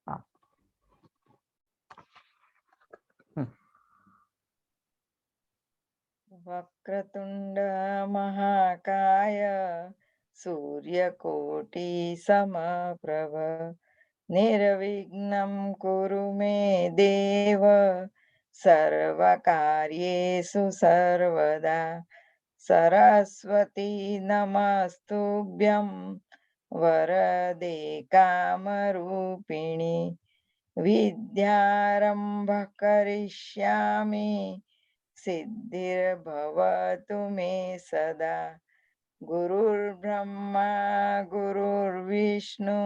हाँ। वक्रतुंड महाकाय सूर्यकोटि समप्रभ निर्विघ्नं कुरु मे देव सर्वकार्येषु सर्वदा सरस्वती नमस्तुभ्यं वरदे कामरूपिणी विद्यारंभ करिष्यामि सिद्धिर्भवतु मे सदा गुरुर्ब्रह्मा गुरुर्विष्णु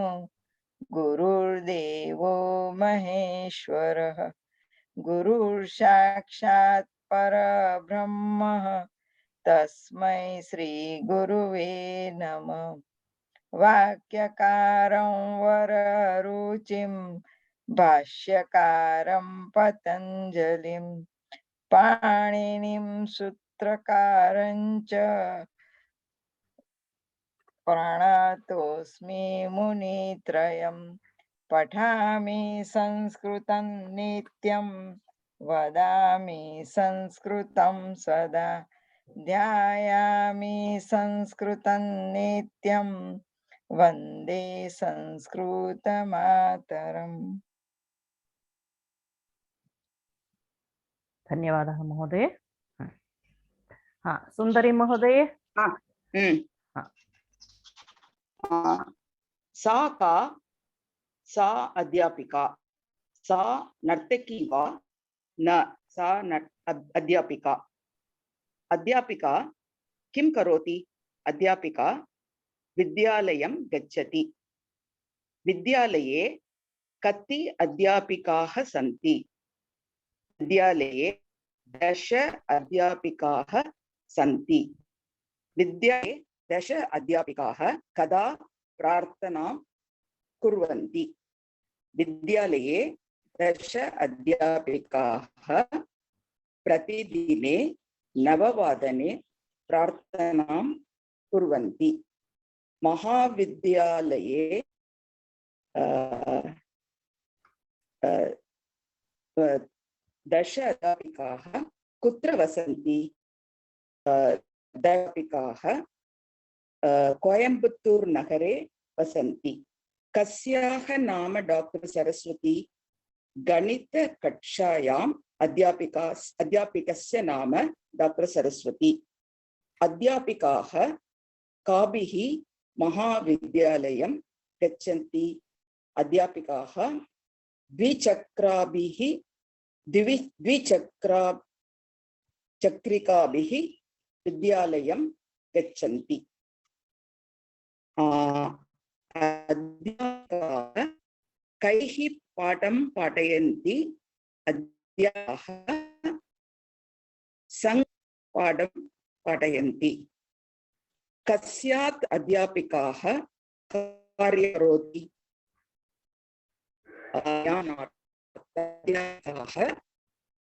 गुरुर्देवो महेश्वरः गुरुर्साक्षात् परब्रह्म तस्मै श्री गुरुवे नमः वाक्यकारं वररुचिं भाष्यकारं पतञ्जलिं पाणिनिं सूत्रकारं च प्रणतोऽस्मि मुनित्रयं पठामि संस्कृतं नित्यं वदामि संस्कृतं सदा ध्यायामि संस्कृतं नित्यं वन्दे संस्कृतमातरम्। धन्यवादः महोदय। हाँ, सुंदरी महोदय। हाँ। सा का सा अध्यापिका सा नर्तकी वा न सा अध्यापिका अध्यापिका किं करोति अध्यापिका विद्यालयं गच्छति विद्यालये कति अध्यापिकाः सन्ति विद्यालये 10 अध्यापिकाः सन्ति विद्यालये 10 अध्यापिकाः कदा प्रार्थनां कुर्वन्ति विद्यालये 10 अध्यापिकाः प्रतिदिने 9 प्रार्थनां कुर्वन्ति महाविद्यालये 10 अध्यापिकाः कुत्र वसन्ति अध्यापिकाः कोयम्बत्तूर् नगरे वसन्ति कस्याः नाम डॉक्टर सरस्वती गणितकक्षायाम् अध्यापिकस्य नाम डॉक्टर सरस्वती अध्यापिकाः काभिः महाविद्यालयं गच्छन्ति अध्यापिकाः द्विचक्रिकाभिः विद्यालयं गच्छन्ति अध्यापकाः कैः पाठं पाठयन्ति अध्यापकाः संस्कृतपाठं पाठयन्ति कस्यात् अध्यापिकाः कार्यं करोति अध्यापकाः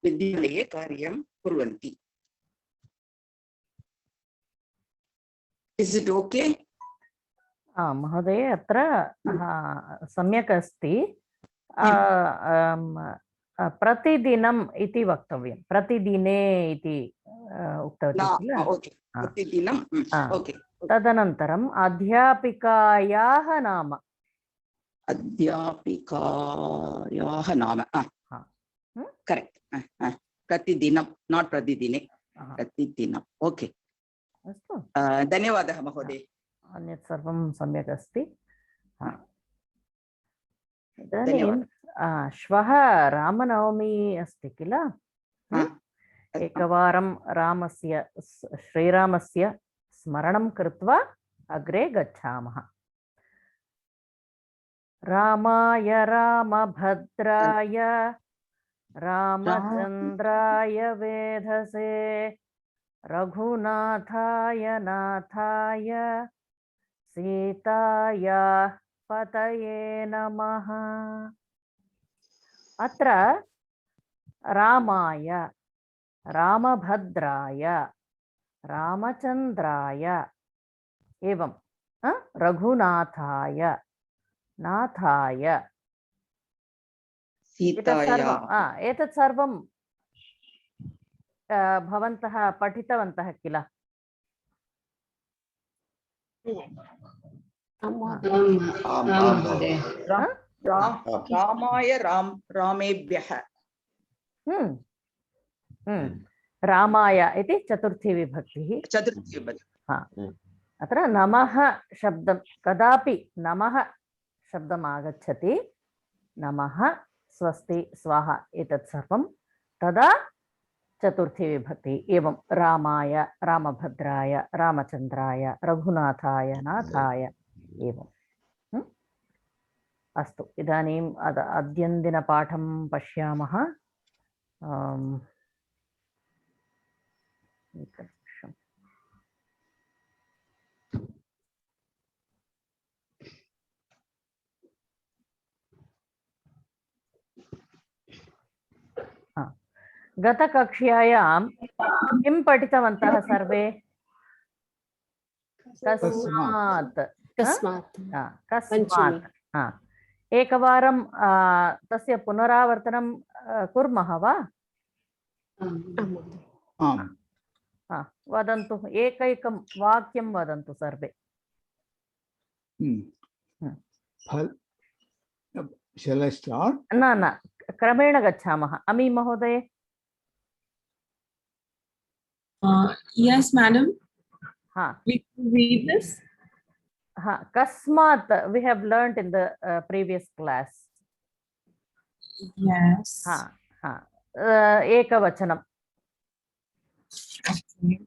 विद्यालये कार्यं कुर्वन्ति Is it okay? महोदय अत्र सम्यक् अस्ति प्रतिदिनम् इति वक्तव्यं प्रतिदिने इति उक्तवती किल प्रतिदिनं तदनन्तरम् अध्यापिकायाः नाम करेक्ट् प्रतिदिनं नाट् प्रतिदिने प्रतिदिनम् ओके अस्तु धन्यवादः महोदय अन्यत् सर्वं सम्यक् अस्ति इदानीं श्वः रामनवमी अस्ति किल एकवारं श्रीरामस्य स्मरणं कृत्वा अग्रे गच्छामः रामाय रामभद्राय रामचन्द्राय वेधसे रघुनाथाय नाथाय सीताया पतये नमः। अत्र रामाय रामभद्राय रामचन्द्राय एवं रघुनाथाय नाथाय सीतायाः एतत् सर्वं भवन्तः पठितवन्तः किल? रामाय रामेभ्यः रामाय इति चतुर्थी विभक्तिः। चतुर्थी विभक्तिः। अत्र नमः शब्दं कदापि नमः शब्दम् आगच्छति, नमः स्वस्ति स्वाहा एतत् सर्वं तदा चतुर्थी विभक्ति। एवं रामाय, रामभद्राय, रामचन्द्राय, रघुनाथाय, नाथाय एवं। अस्तु, इदानीम् अद्यन्दिनपाठं पश्यामः। एकनिमिषम्। गतकक्ष्यायां किं पठितवन्तः सर्वे? कस्मात्। एकवारं तस्य पुनरावर्तनं कुर्मः वा? वदन्तु, एकैकं वाक्यं वदन्तु सर्वे। Shall I start? न क्रमेण गच्छामः। अमी महोदय। Yes, madam. हाँ, We read this. हाँ, कस्मात् we have learnt in the previous class. Yes. हाँ, हाँ, एकवचनं। Okay.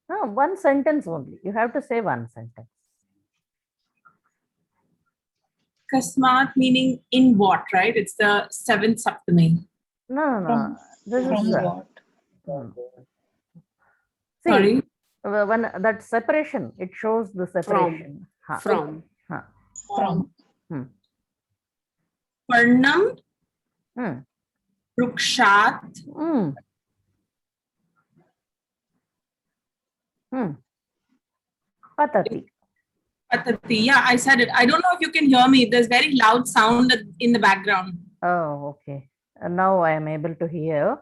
हाँ, one sentence only. You have to say one sentence. Kasmat meaning in what, right? It's the seventh Saptami. No. This From is what? See, Sorry. when that separation, it shows the separation. From. From. Parnam. Hmm. Rukshat. Patati. Patati. Yeah, I said it. I don't know if you can hear me. There's very loud sound in the background. Oh, okay. Now I am able to hear.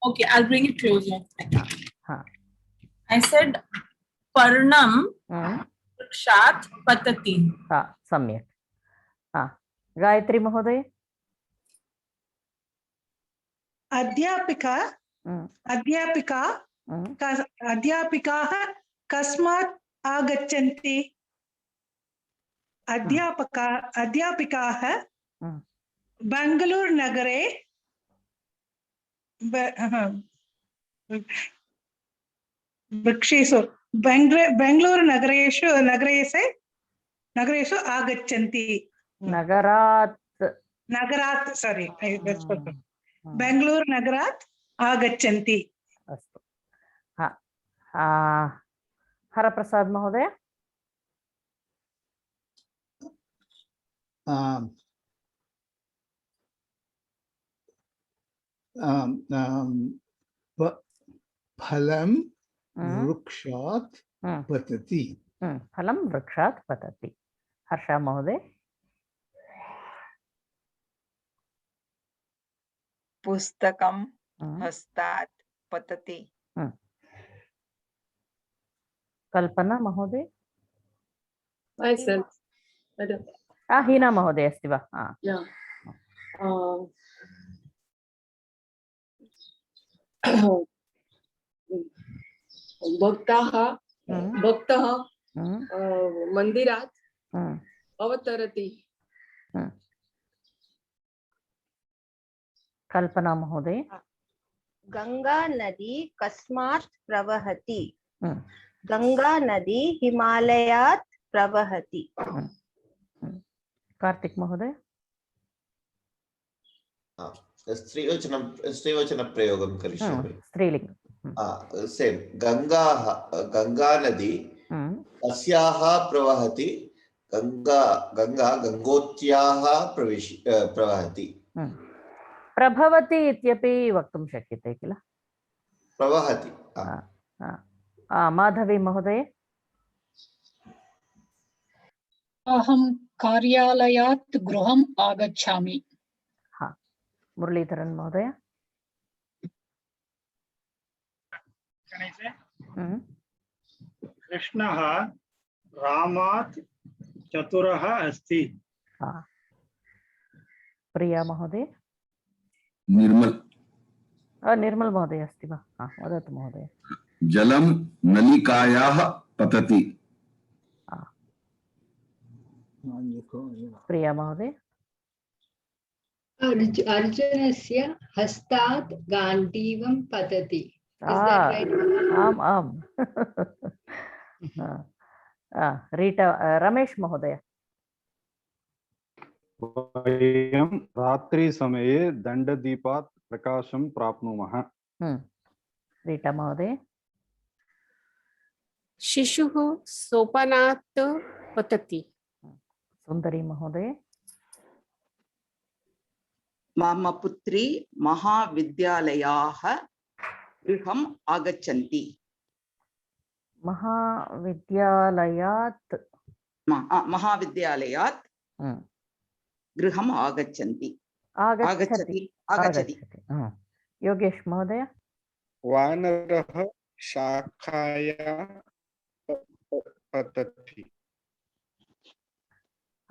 Okay, I'll bring it closer. I said Parnam. Rukshat. Patati. सम्यक्. गायत्री महोदय। अध्यापिकाः कस्मात् आगच्छन्ति? अध्यापिकाः बेङ्गलूरुनगरे बेङ्गलूरुनगरेषु आगच्छन्ति। नगरात् सारी बेङ्गलूरुनगरात् आगच्छन्ति। अस्तु। हरप्रसाद महोदय। फलं वृक्षात् पतति। फलं वृक्षात् पतति। हर्षा महोदय। पुस्तकं हस्तात् पतति। कल्पना महोदय। Myself. हीना महोदय अस्ति वा? Yeah. भक्तः मन्दिरात् अवतरति। कल्पना महोदय। गंगा नदी कस्मात् प्रवहति? गंगा नदी हिमालयात् प्रवहति। कार्तिक महोदय। स्त्रीवचन प्रयोगं करिष्यामि। स्त्रीलिंग। सेम गंगा नदी अस्याः प्रवहति। गंगोत्याः प्रवहति। प्रभवति इत्यपि वक्तुं शक्यते किल? प्रवहति। माधवी महोदय। अहं कार्यालयात् गृहम् आगच्छामि। हाँ, मुरलीधरन महोदय। कृष्णः रामात् चतुरः अस्ति। हाँ, प्रिया महोदय। निर्मल। निर्मल महोदय अस्ति वा? हाँ, वदतु महोदय। जलं नलिकायाः पतति। प्रिया महोदय। अर्जुनस्य हस्तात् गाण्डीवं पतति। आम् आम्। रीटा रमेश महोदय। वयं रात्रिसमये दण्डदीपात् प्रकाशं प्राप्नुमः। रीटा महोदय। शिशुः सोपानात् पतति। सुंदरी महोदय। मम पुत्री महाविद्यालयाः गृहम् आगच्छन्ति। महाविद्यालयात् महाविद्यालयात् गृहम् आगच्छन्ति। आगच्छति। योगेश महोदय। वानरः शाखायां पतति।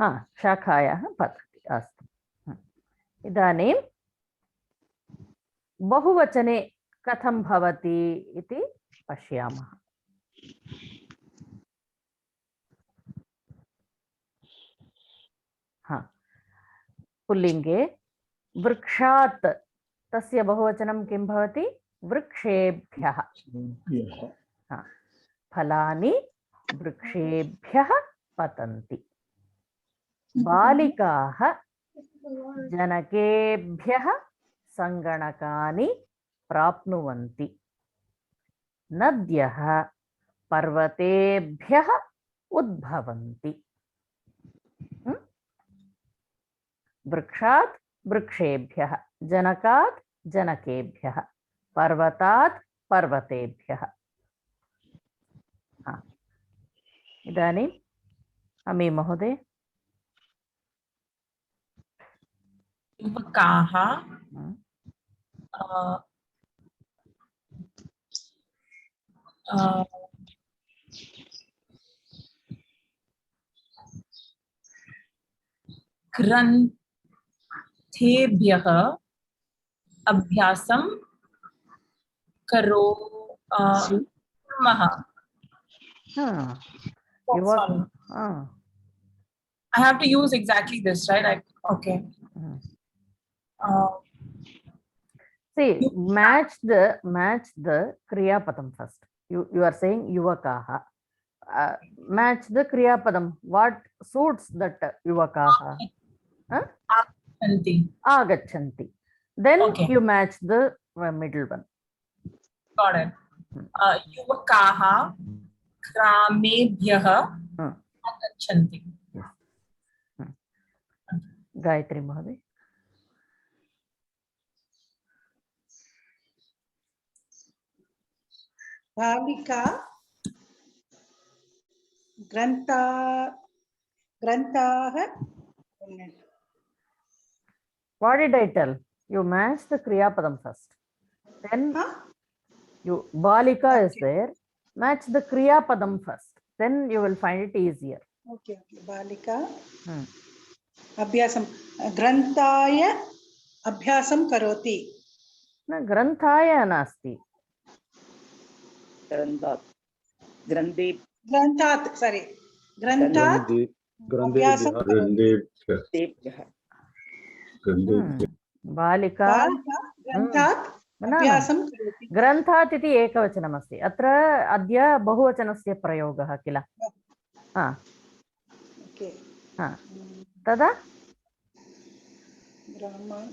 हाँ, शाखायाः पतति। अस्तु। इदानीं बहुवचने कथं भवति इति पश्यामः। हाँ, पुल्लिङ्गे वृक्षात् तस्य बहुवचनं किं भवति? वृक्षेभ्यः। हाँ, फलानि वृक्षेभ्यः पतन्ति। बालिकाः जनकेभ्यः सङ्गणकानि प्राप्नुवन्ति। नद्यः पर्वतेभ्यः उद्भवन्ति। वृक्षात् वृक्षेभ्यः, जनकात् जनकेभ्यः, पर्वतात् पर्वतेभ्यः। इदानीम् अमी महोदय। युवकाः ग्रन्थेभ्यः अभ्यासं कुर्मः। I have to use exactly this, right? Okay. See, match the kriya padam first. You are saying yuvakaha. Match the kriya padam. What suits that yuvakaha? Agachanti. Then you match the middle one. Got it. Yuvakaha gramebhyah agachanti. Gayatri Mahoday. बालिका ग्रन्थाः। What did I tell? You match the kriya padam first. Then you balika is there. Match the kriya padam first. Then you will find it easier. Okay. बालिका अभ्यासं ग्रन्थाय अभ्यासं करोति। न ग्रन्थाय नास्ति। ग्रन्थात् बालिका ग्रन्थात् इति एकवचनमस्ति। अत्र अद्य बहुवचनस्य प्रयोगः किल? तदा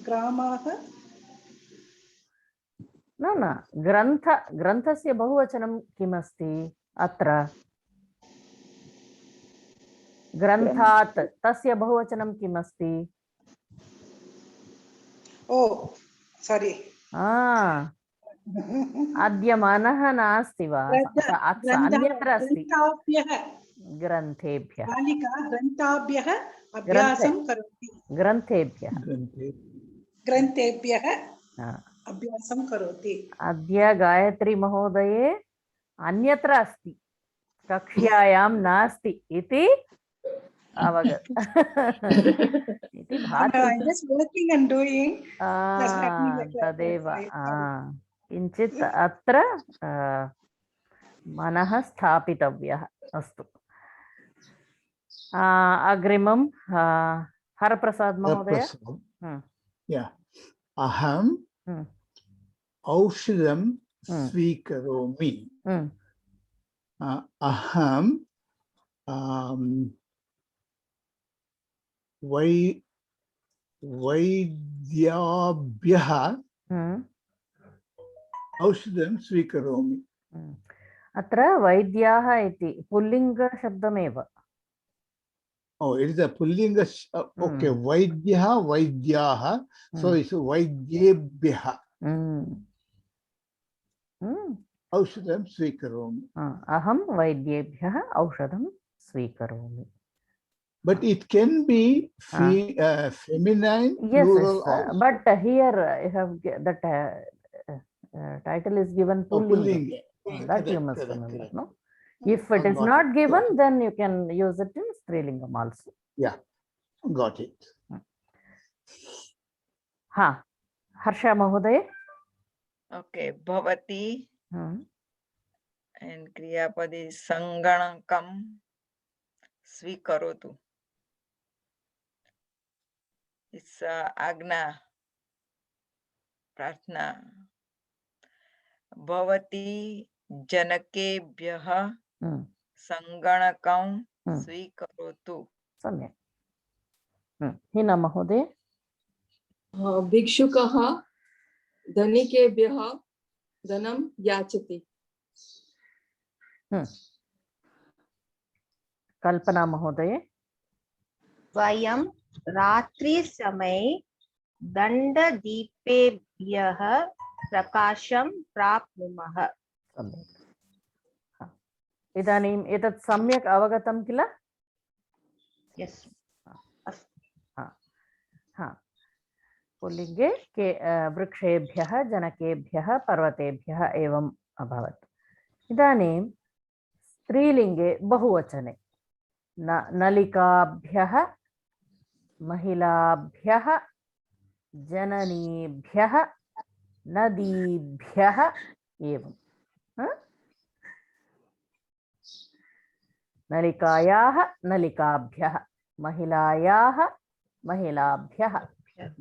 ग्रामाः न ग्रन्थस्य बहुवचनं किमस्ति? अत्र ग्रन्थात् तस्य बहुवचनं किमस्ति? ओ सारी अद्य मनः नास्ति वा? अन्यत्र अस्ति। ग्रन्थेभ्यः बालिका ग्रन्थाभ्यः अभ्यासं करोति ग्रन्थेभ्यः ग्रन्थेभ्यः हा। अभ्यासं करोति अद्य गायत्री महोदये अन्यत्र अस्ति, कक्ष्यायां नास्ति इति अवगत इति भाति। तदेव किञ्चित् अत्र मनः स्थापितव्यः। अस्तु, अग्रिमं हरप्रसाद महोदय। अहं औषधं स्वीकरोमि। अहं वैद्याभ्यः औषधं स्वीकरोमि। अत्र वैद्याः इति पुल्लिङ्गशब्दमेव। Oh, it is a pullinga. Okay, Vaidyaha, Vaidyaha. So it's Vaidyebhyaha. Aushadam swikaromi. Aham Vaidyebhyaha aushadam swikaromi. But it can be feminine, yes, plural. Yes, but here you have that title is given pullinga. That you must remember, no? If it is not given, then you can use it in Strilingam also. Yeah, got it. Ha, Harsha Mahoday. Okay, Bhavati. And Kriyapadi Sanganakam Swikarotu. It's Agna Pratna. Bhavati Janakebhyaha Sanganakam Swikarotu. Samyak. Hina Mahoday. भिक्षुकः धनिकेभ्यः धनं याचति. कल्पना महोदय. वयं रात्रिसमये दण्डदीपेभ्यः प्रकाशं प्राप्नुमः. इदानीम् एतत् सम्यक् अवगतं किल? यस्. पुल्लिङ्गे के वृक्षेभ्यः जनकेभ्यः पर्वतेभ्यः एवम् अभवत्. इदानीं स्त्रीलिङ्गे बहुवचने नलिकाभ्यः महिलाभ्यः जननीभ्यः नदीभ्यः एवं नलिकायाः नलिकाभ्यः महिलायाः महिलाभ्यः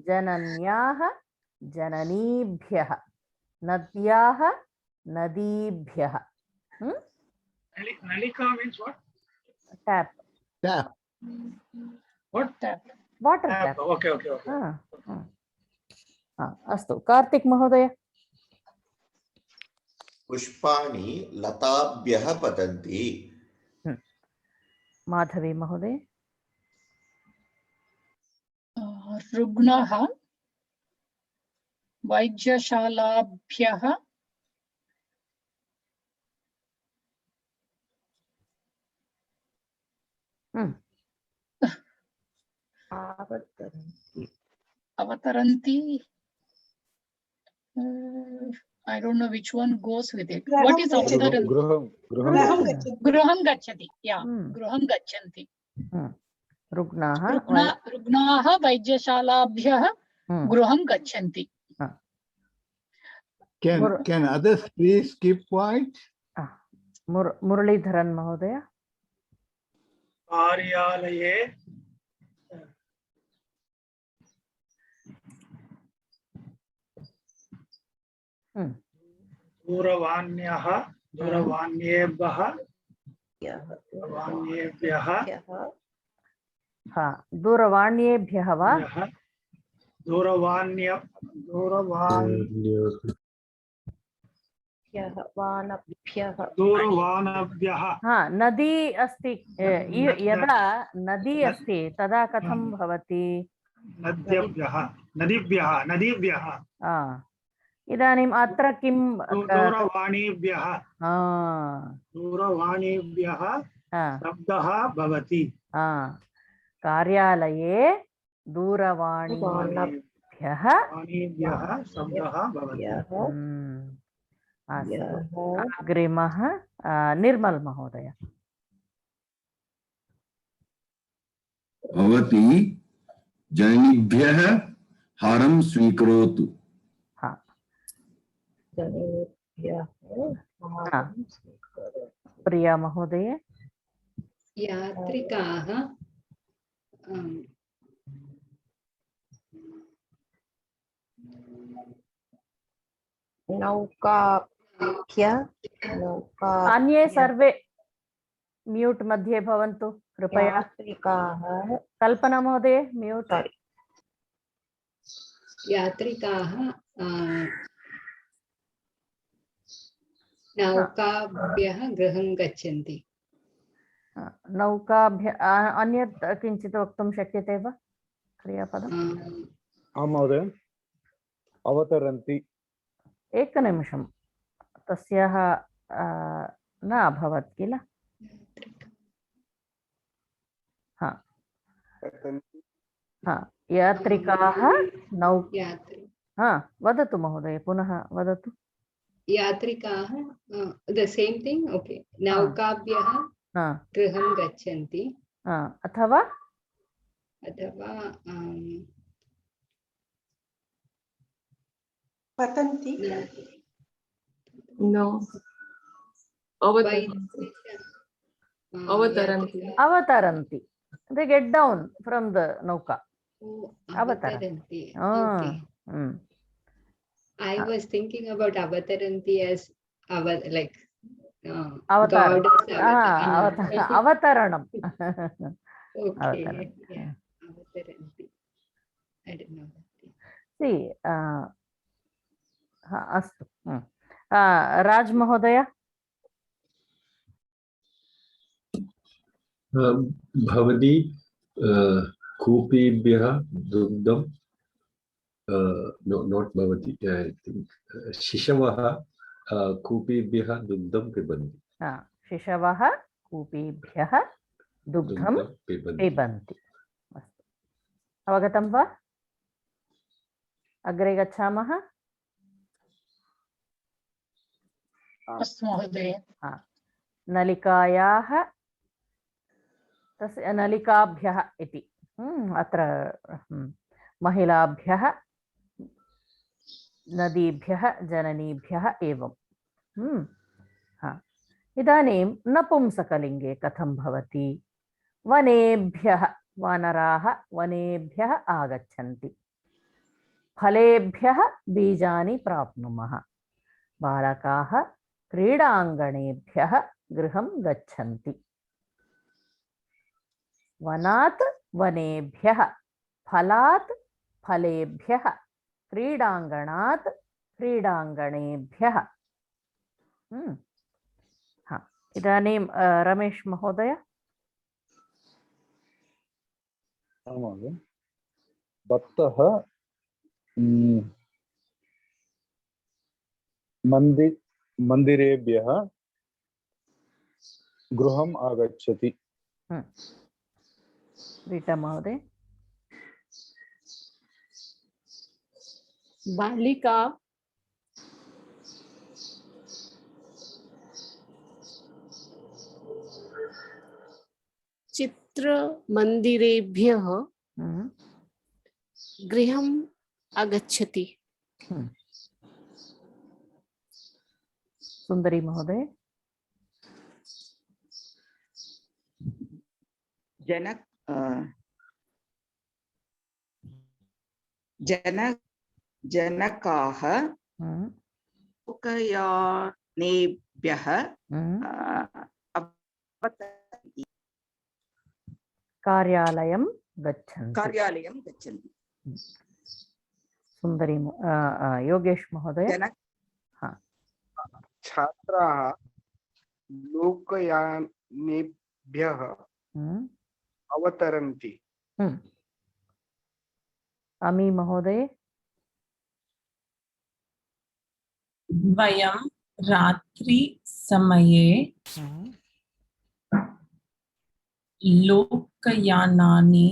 जनन्याः जननीभ्यः नद्याः नदीभ्यः. Nalika means what? Tap. Tap. What? Tap. Water tap. Okay. अस्तु, कार्तिक महोदय. पुष्पाणि लताभ्यः पतन्ति. माधवी महोदय. रुग्णः वैद्यशालाभ्यः अवतरन्ति. I don't know which one goes with it. What is avataranti? Graham gacchati. Yeah, graham gacchanti. रुग्णाः वैद्यशालाभ्यः गृहं गच्छन्ति. Can others please keep quiet? Muraleedharan महोदय. कार्यालये दूरवाण्यः दूरवाण्येभ्यः दूरवाण्येभ्यः वा दूरवाणभ्यः. नदी अस्ति, यदा नदी अस्ति तदा कथं भवति? नदीभ्यः. इदानीम् अत्र किं? दूरवाणीभ्यः शब्दः भवति कार्यालये दूरवाणीभ्यः वाणीभ्यः शब्दः भवति अस्तु अग्रिमः निर्मल महोदय भवती जनेभ्यः हारं स्वीकरोतु प्रिया महोदय यात्रिकाः अन्ये सर्वे म्यूट मध्ये भवन्तु कृपया यात्रिकाः कल्पना महोदय म्यूट यात्रिकाः नौकाभ्यः गृहं गच्छन्ति नौकाभ्य अन्यत् किञ्चित् वक्तुं शक्यते वा क्रियापदम् आं महोदय अवतरन्ति एकनिमिषं तस्याः न अभवत् किल यात्रिकाः वदतु महोदय पुनः वदतु यात्रिकाः द सेम् थिङ्ग् ओके नौकाभ्यः गृहं गच्छन्ति अथवा पतन्ति No. Avataranti. They get down from the nauka. Avataranti. Okay. I was thinking about Avataranti as like Avatar. Avataranam. Okay. Yeah. Avataranti. I didn't know that. See, अस्तु राज महोदय भवती कूपीभ्यः दुग्धं note भवति शिशवः कूपीभ्यः दुग्धं पिबन्ति शिशवः कूपीभ्यः दुग्धं पिबन्ति अवगतं वा अग्रे गच्छामः अस्तु महोदय नलिकायाः तस्य नलिकाभ्यः इति अत्र महिलाभ्यः नदीभ्यः जननीभ्यः एवं इदानीं नपुंसकलिङ्गे कथं भवति वनेभ्यः वानराः वनेभ्यः आगच्छन्ति फलेभ्यः बीजानि प्राप्नुमः बालकाः क्रीडाङ्गणेभ्यः गृहं गच्छन्ति वनात् वनेभ्यः फलात् फलेभ्यः क्रीडाङ्गणात् क्रीडाङ्गणेभ्यः इदानीं रमेश महोदय भक्तः मंदिरेभ्यः गृहम् आगच्छति रीटा महोदय बालिका चित्रमन्दिरेभ्यः गृहम् आगच्छति सुंदरी महोदय जनकाः लोकयानेभ्यः कार्यालयं गच्छन्ति सुंदरी योगेश महोदय छात्राः लोकयानेभ्यः अवतरन्ति अमी महोदय वयं रात्रि समये लोकयानानि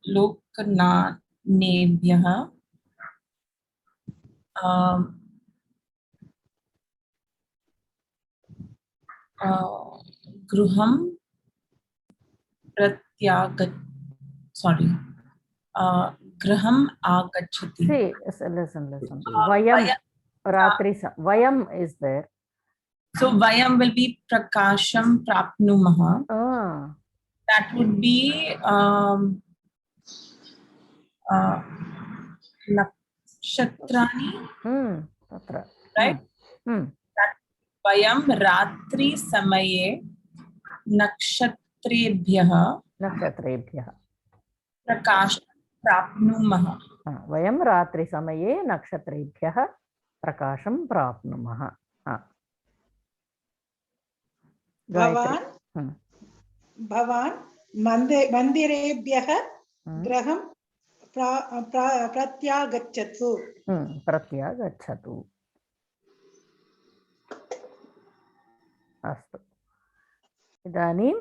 लोकयानेभ्यः गृहं गृहम् आगच्छति. See, listen. Vayam ratri vayam is there. So vayam will be prakasham prapnumaha. That would be nakshatrani. Right? That vayam ratri samaye nakshatrebhyah prakasham prapnumaha. Vayam ratri samaye nakshatrebhyah prakasham prapnumaha. भवान् मन्दिरेभ्यः गृहं प्रत्यागच्छतु. अस्तु. इदानीं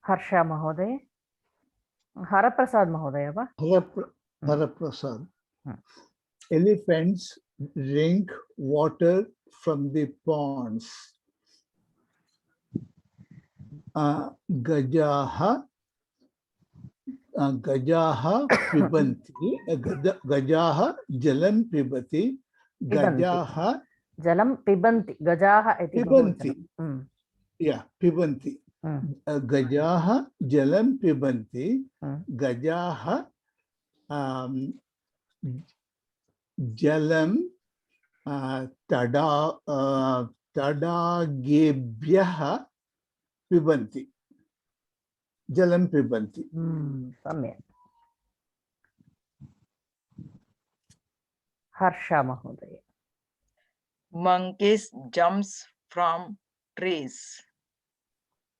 हर्ष महोदय, हरप्रसाद महोदय वा? Harprasad. Elephants drink water from the ponds. Gajaha pibanti. Gajaha jalam pibati. Gajaha jalam pibanti. Gajaha iti pibanti. Yeah, pibanti. Gajaha jalam pibanti. Gajaha jalam tadagebhyah pibanti. Jalam pibanti. सम्यक्. Harsha Mahodaya. Monkeys jumps from trees.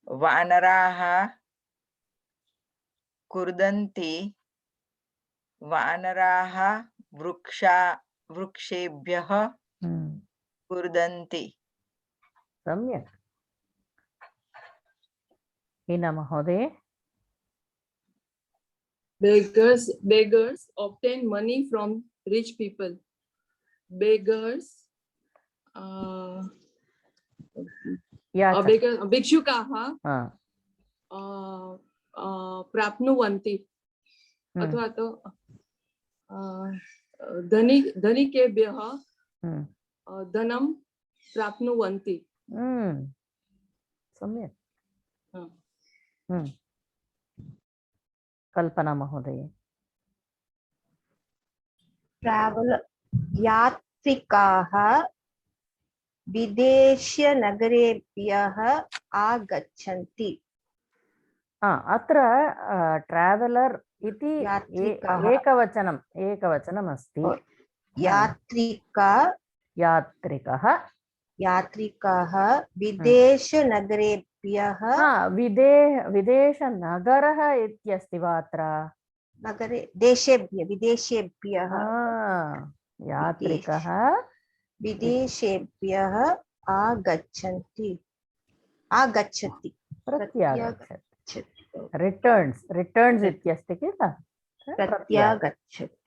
Vanaraha kurdanti. Vanaraha vrukshebhyah kurdanti. सम्यक्. Hina Mahodaya. Beggars obtain money from rich people. Beggars भिक्षुकाः प्राप्नुवन्ति अथवा तो धनिकेभ्यः धनं प्राप्नुवन्ति. सम्यक्. कल्पना महोदय. यात्रिकाः विदेशीयनगरेभ्यः आगच्छन्ति. अत्र ट्रावेलर् इति एकवचनम् अस्ति. यात्रिकाः विदेशनगरेभ्यः विदेशनगरः इत्यस्ति वा अत्र? नगरे विदेशेभ्यः यात्रिकः विदेशेभ्यः आगच्छति. रिटर्न्स् इत्यस्ति किल? प्रत्यागच्छति.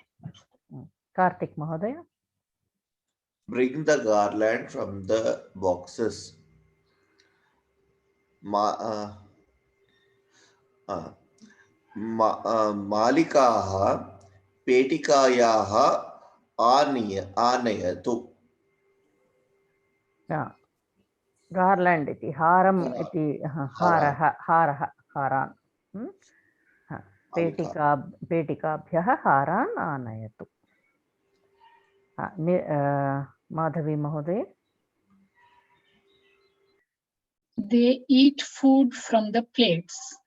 कार्तिक महोदय. Bring the garland from the boxes. मालिकाः पेटिकायाः आनयतु. गार्लैंड इति हारम् इति हारान् पेटिकाभ्यः हारान् आनयतु. माधवी महोदय. They eat food from the plates.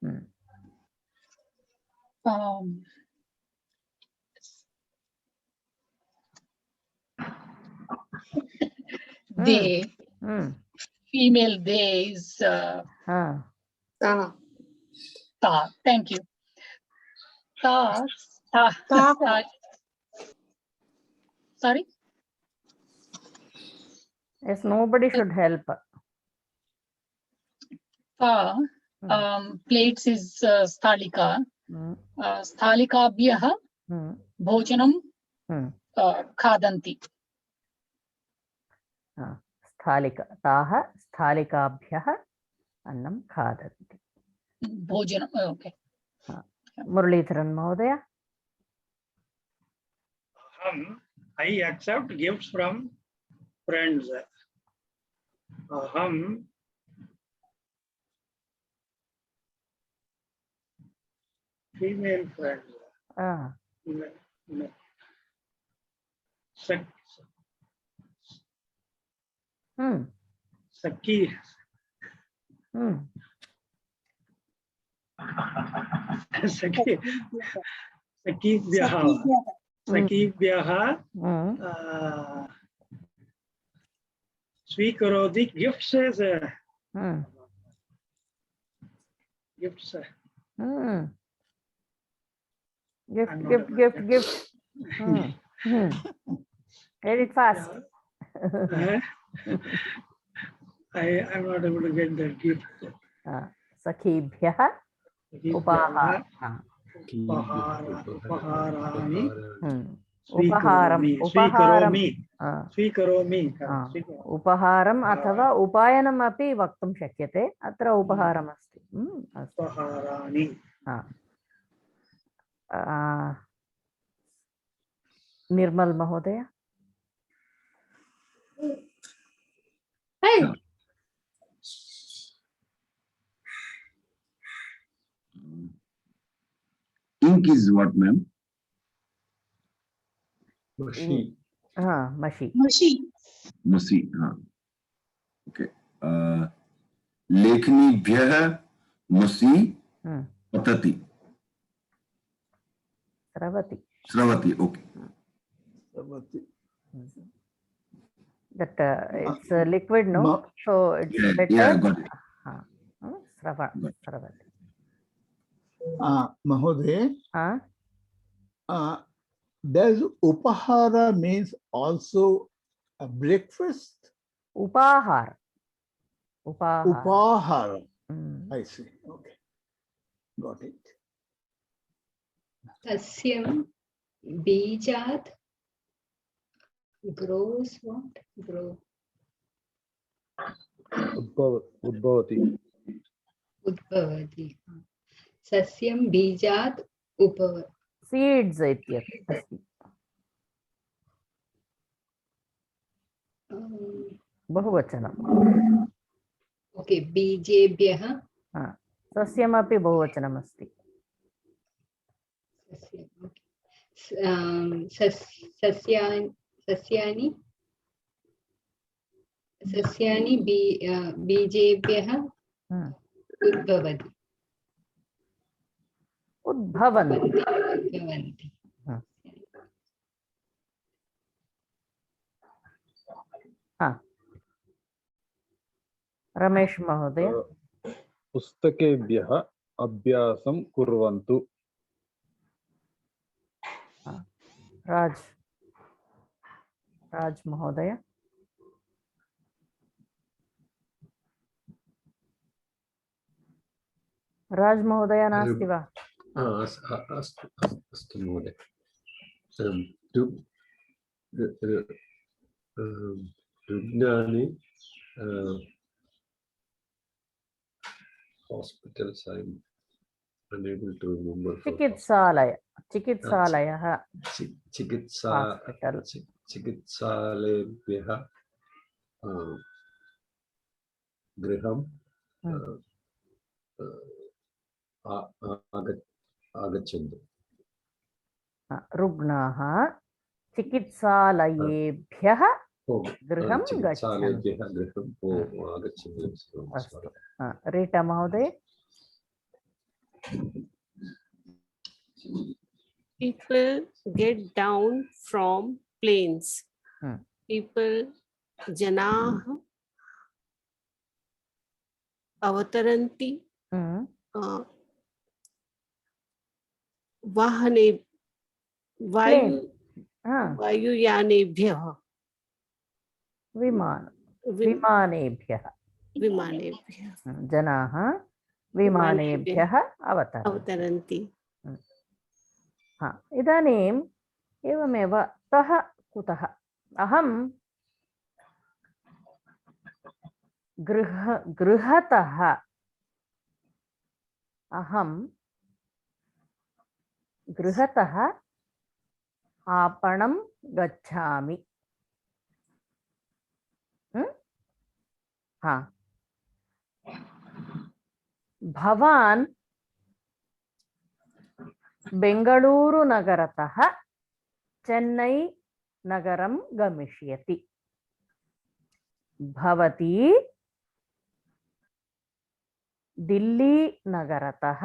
They, female they is ta. Thank you. Ta. Sorry. Yes, nobody should help. Plates is sthalika. Sthalikabhyah bhojanam khadanti. Sthalika. Taha sthalikabhyah annam khadanti. Bhojanam. Okay. Muralidharan Mahodaya. I accept gifts from friends. Aham female friends. Sakhi. Sakibhyah swikaroti gifts as gifts. Gift. Read it fast. I'm not able to get that gift. Sakhibhyah upahar. Upaharam अथवा उपायनम् अपि वक्तुं शक्यते. अत्र उपहारम् अस्ति. उपहाराणि. निर्मल महोदय. Ink is what, ma'am? Mashi. Mashi. Mashi. Okay. Lekhnibhyah masi patati. Sravati. Okay. That it's a liquid, no? So it's better. Yeah, got it. Sravati. Mahoday, does upahara means also a breakfast? Upahar. Upahara. I see. Okay. Got it. Sasyam bijat grows what? Grow. Udbhavati. Udbhavati. Sasyam bijat upavati. Seeds इत्यस्ति. बहुवचनम्. Okay, बीजेभ्यः. सस्यमपि बहुवचनम् अस्ति. सस्यानि बीजेभ्यः उद्भवति. उद्भवन्ति. रमेश महोदय. पुस्तकेभ्यः अभ्यासं कुर्वन्तु. राज महोदय. राज महोदय नास्ति वा? अस्तु महोदय. रुग्णानि hospitals. I'm unable to remember. चिकित्सालयः. चिकित्सालयेभ्यः गृहं आगच्छन्तु. रुग्णाः चिकित्सालयेभ्यः गृहं गच्छन्तु. रीटा महोदय. People get down from planes. जनाः अवतरन्ति वायुयानेभ्यः. विमान विमानेभ्यः विमानेभ्यः जनाः विमानेभ्यः अवतरन्ति अवतरन्ति हा इदानीम् एवमेव तः कुतः अहं गृहतः आपणं गच्छामि हा भवान् बेङ्गळूरुनगरतः चेन्नै नगरं गमिष्यति भवती दिल्ली नगरतः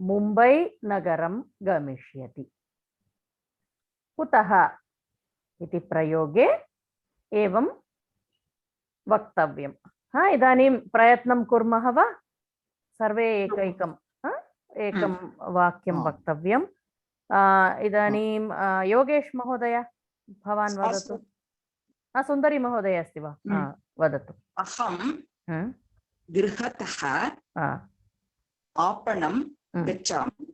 मुम्बै नगरं गमिष्यति कुतः इति प्रयोगे एवं वक्तव्यं हा इदानीं प्रयत्नं कुर्मः वा सर्वे एकैकं एकं वाक्यं वक्तव्यं इदानीं योगेश महोदय भवान् वदतु सुन्दरी महोदय अस्ति वा वदतु अहं गृहतः आपणं गच्छामि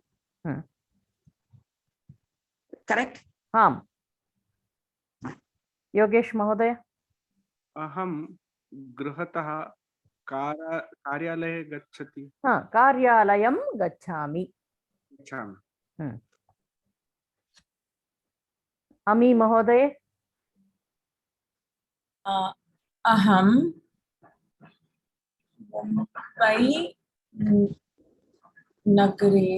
करेक्ट आम् योगेश महोदय अहं गृहतः कार्यालये गच्छति कार्यालयं गच्छामि अमी महोदय अहं मुम्बै नगरे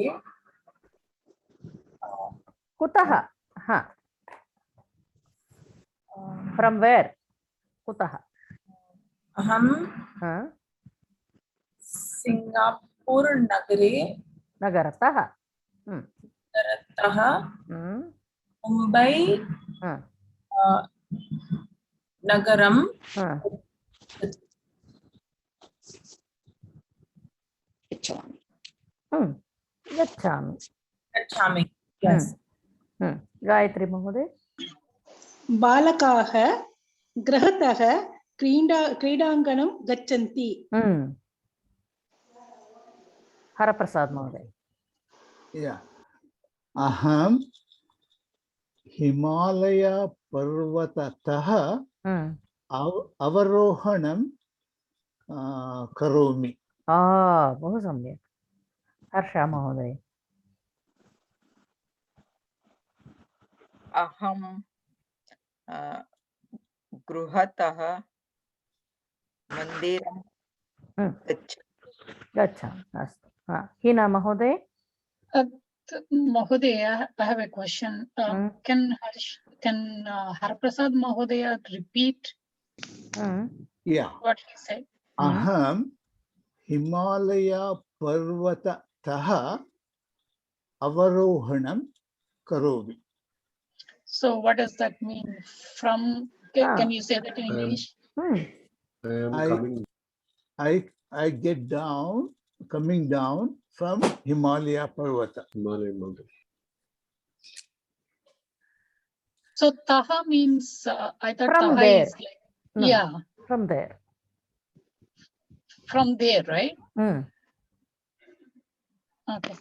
कुतः फ्रॉम वेयर कुतः अहं सिंगापुर नगरतः मुम्बै नगरं गच्छामि गायत्री महोदय बालकाः गृहतः क्रीडाङ्गणं गच्छन्ति हरप्रसाद महोदय अहं हिमालय पर्वततः अवरोहणं करोमि बहु सम्यक् हर्षा महोदय अहं गृहतः मन्दिरं गच्छामि अस्तु हिना महोदय Mahodaya, I have a question. Can Haraprasad Mahodaya repeat what he said? Aham Himalaya Parvatataha Avarohanam Karomi. So what does that mean? From, can you say that in English? I get down, coming down from Himalaya Parvata. So Taha means, I thought from Taha there. is like, yeah. From there. From there, right? Okay.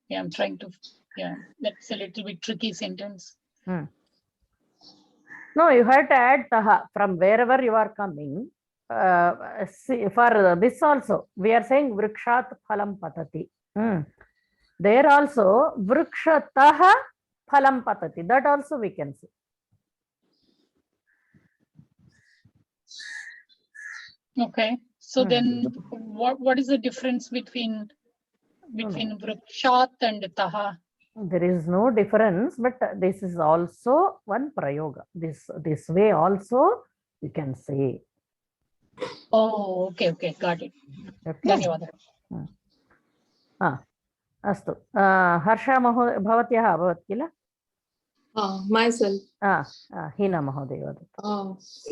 Yeah, I'm trying to, that's a little bit tricky sentence. No, you have to add Taha from wherever you are coming. See, for this also, we are saying Vrikshat Phalam Patati. There also, Vrikshataha Phalam Patati. That also we can see. Okay. So then what is the difference between Vrikshat and Taha? There is no difference, but this is also one prayoga. This way also you can say. Oh, okay, got it. Dhanyawad. अस्तु हर्षा महोदय भवत्याः अभवत् किल myself Hina महोदय वदतु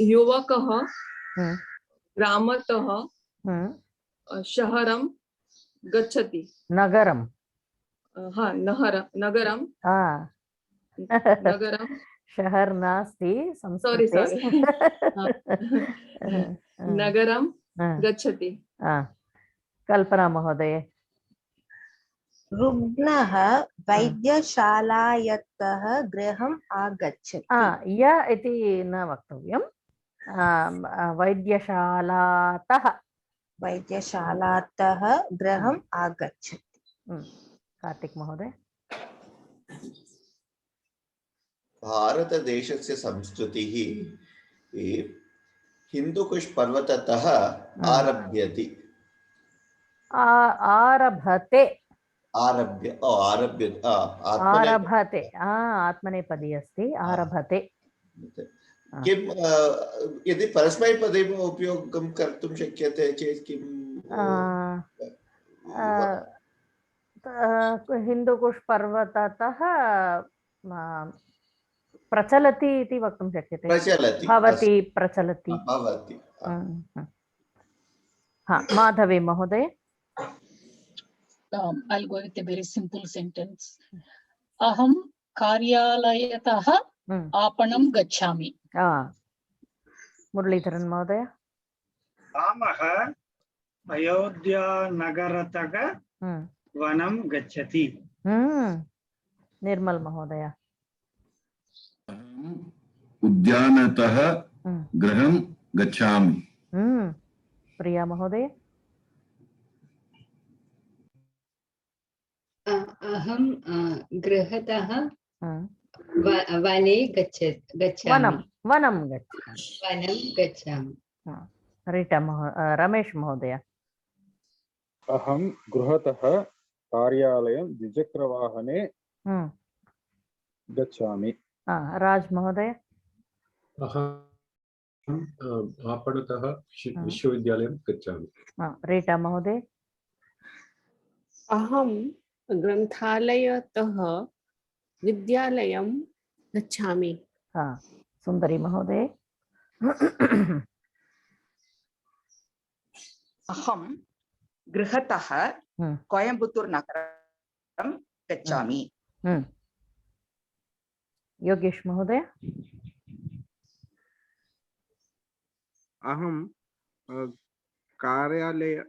युवकः ग्रामतः शहरं गच्छति नगरं नगरं शहर नास्ति Sorry, संस्कृते नगरं गच्छति. कल्पना महोदय. रुग्णः वैद्यशालायतः गृहम् आगच्छति. य इति न वक्तव्यं. वैद्यशालातः गृहम् आगच्छति. कार्तिक महोदय. भारतदेशस्य संस्कृतिः हिन्दुकुश पर्वततः आरभ्यते. आरभते. आरभ्यते. आत्मनेपदी अस्ति. आरभते. किं यदि परस्मैपदे उपयोगं कर्तुं शक्यते चेत् किं हिन्दुकुश पर्वततः प्रचलति इति वक्तुं शक्यते. भवति प्रचलति. माधवी महोदय. I'll go with a very simple sentence. Aham karyalayatah aapanam gacchami. Muraleedharan महोदय. रामः अयोध्यानगरतः वनं गच्छति. निर्मल महोदय. उद्यानतः गृहं गच्छामि. प्रिया महोदय. अहं गृहतः वने गच्छामि. वनं गच्छामि. रमेश महोदय. अहं गृहतः कार्यालयं द्विचक्रवाहने गच्छामि. राज महोदय. अहम् आपणतः विश्वविद्यालयं गच्छामि. रीटा महोदय. अहं ग्रन्थालयतः विद्यालयं गच्छामि. सुंदरी महोदय. अहं गृहतः कोयम्बत्तूर् नगरं गच्छामि. योगेश महोदय. अहं कार्यालयतः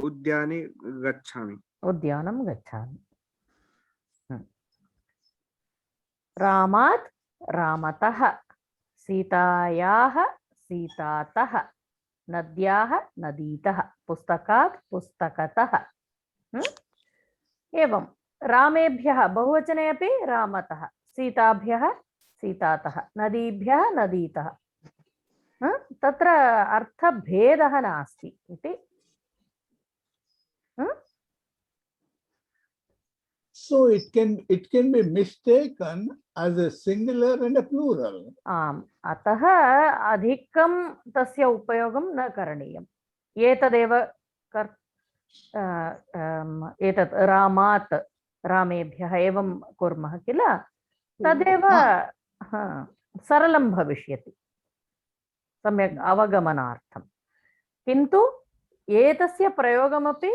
उद्याने गच्छामि. उद्यानं गच्छामि. रामात् रामतः, सीतायाः सीतातः, नद्याः नदीतः, पुस्तकात् पुस्तकतः. एवं रामेभ्यः बहुवचने अपि रामतः, सीताभ्यः सीतातः, नदीभ्यः नदीतः. तत्र अर्थभेदः नास्ति इति. So it can be mistaken as a singular and a plural. अतः अधिकं तस्य उपयोगं न करणीयम्. एतदेव एतत् रामात् रामेभ्यः एवं कुर्मः किल, तदेव सरलं भविष्यति सम्यक् अवगमनार्थं. किन्तु एतस्य प्रयोगमपि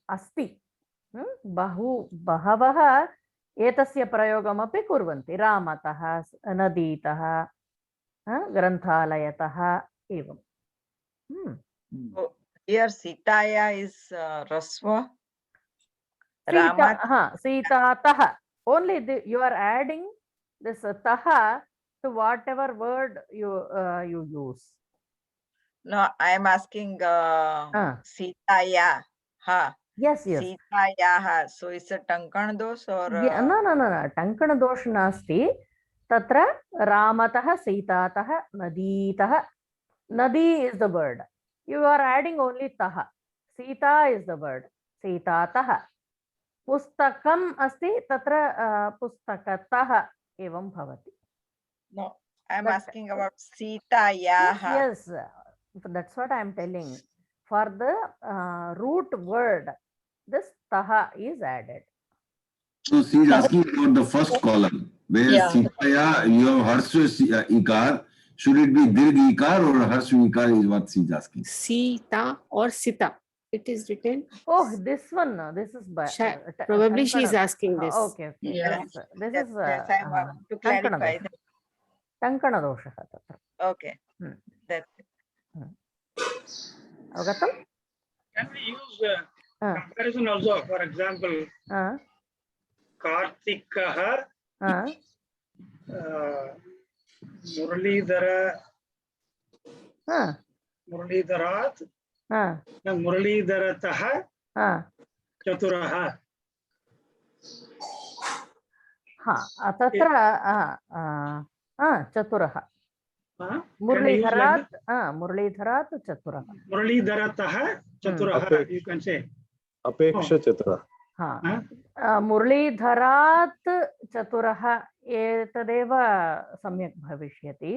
अस्ति. बहवः एतस्य प्रयोगमपि कुर्वन्ति. रामतः, नदीतः, ग्रन्थालयतः एवं. Here Sitaya is Rasva. Sitataha. Only you are adding this taha to whatever word you use. No, I am asking Sitaya. Yes. Sitayaha. So it's a Tankan dosh or? No. Tankan dosh nasti. Tatra Ramatah, Sitatah, Naditah. Nadi is the word. You are adding only taha. Sita is the word. Sitatah. Pustakam asti. Tatra pustakatah evam bhavati. No, I am asking about Sitayaha. Yes, that's what I am telling. For the root word, this taha is added. So she is asking about the first column, where Sitaya, you have Harsha Ikar. Should it be Dirgh Ikar or Harsha Ikar is what she is asking? Sita or Sita. it is written. Oh, this one. This is by Probably she is Tankana. asking this. Okay, okay. Yeah. This Yes, is yes, I want to clarify that. Tankana doshah tatra. Okay. That's it. Avagatam? Can we use comparison also? For example, Kartikaha, Muralidharat, Muralidharataha, Chaturaha. तत्र चतुरः मुरलीधरात् मुरलीधरात् चतुरः Muralidharatah Chaturaha, you can say. अपेक्ष चतुरः. मुरलीधरात् चतुरः एतदेव सम्यक् भविष्यति.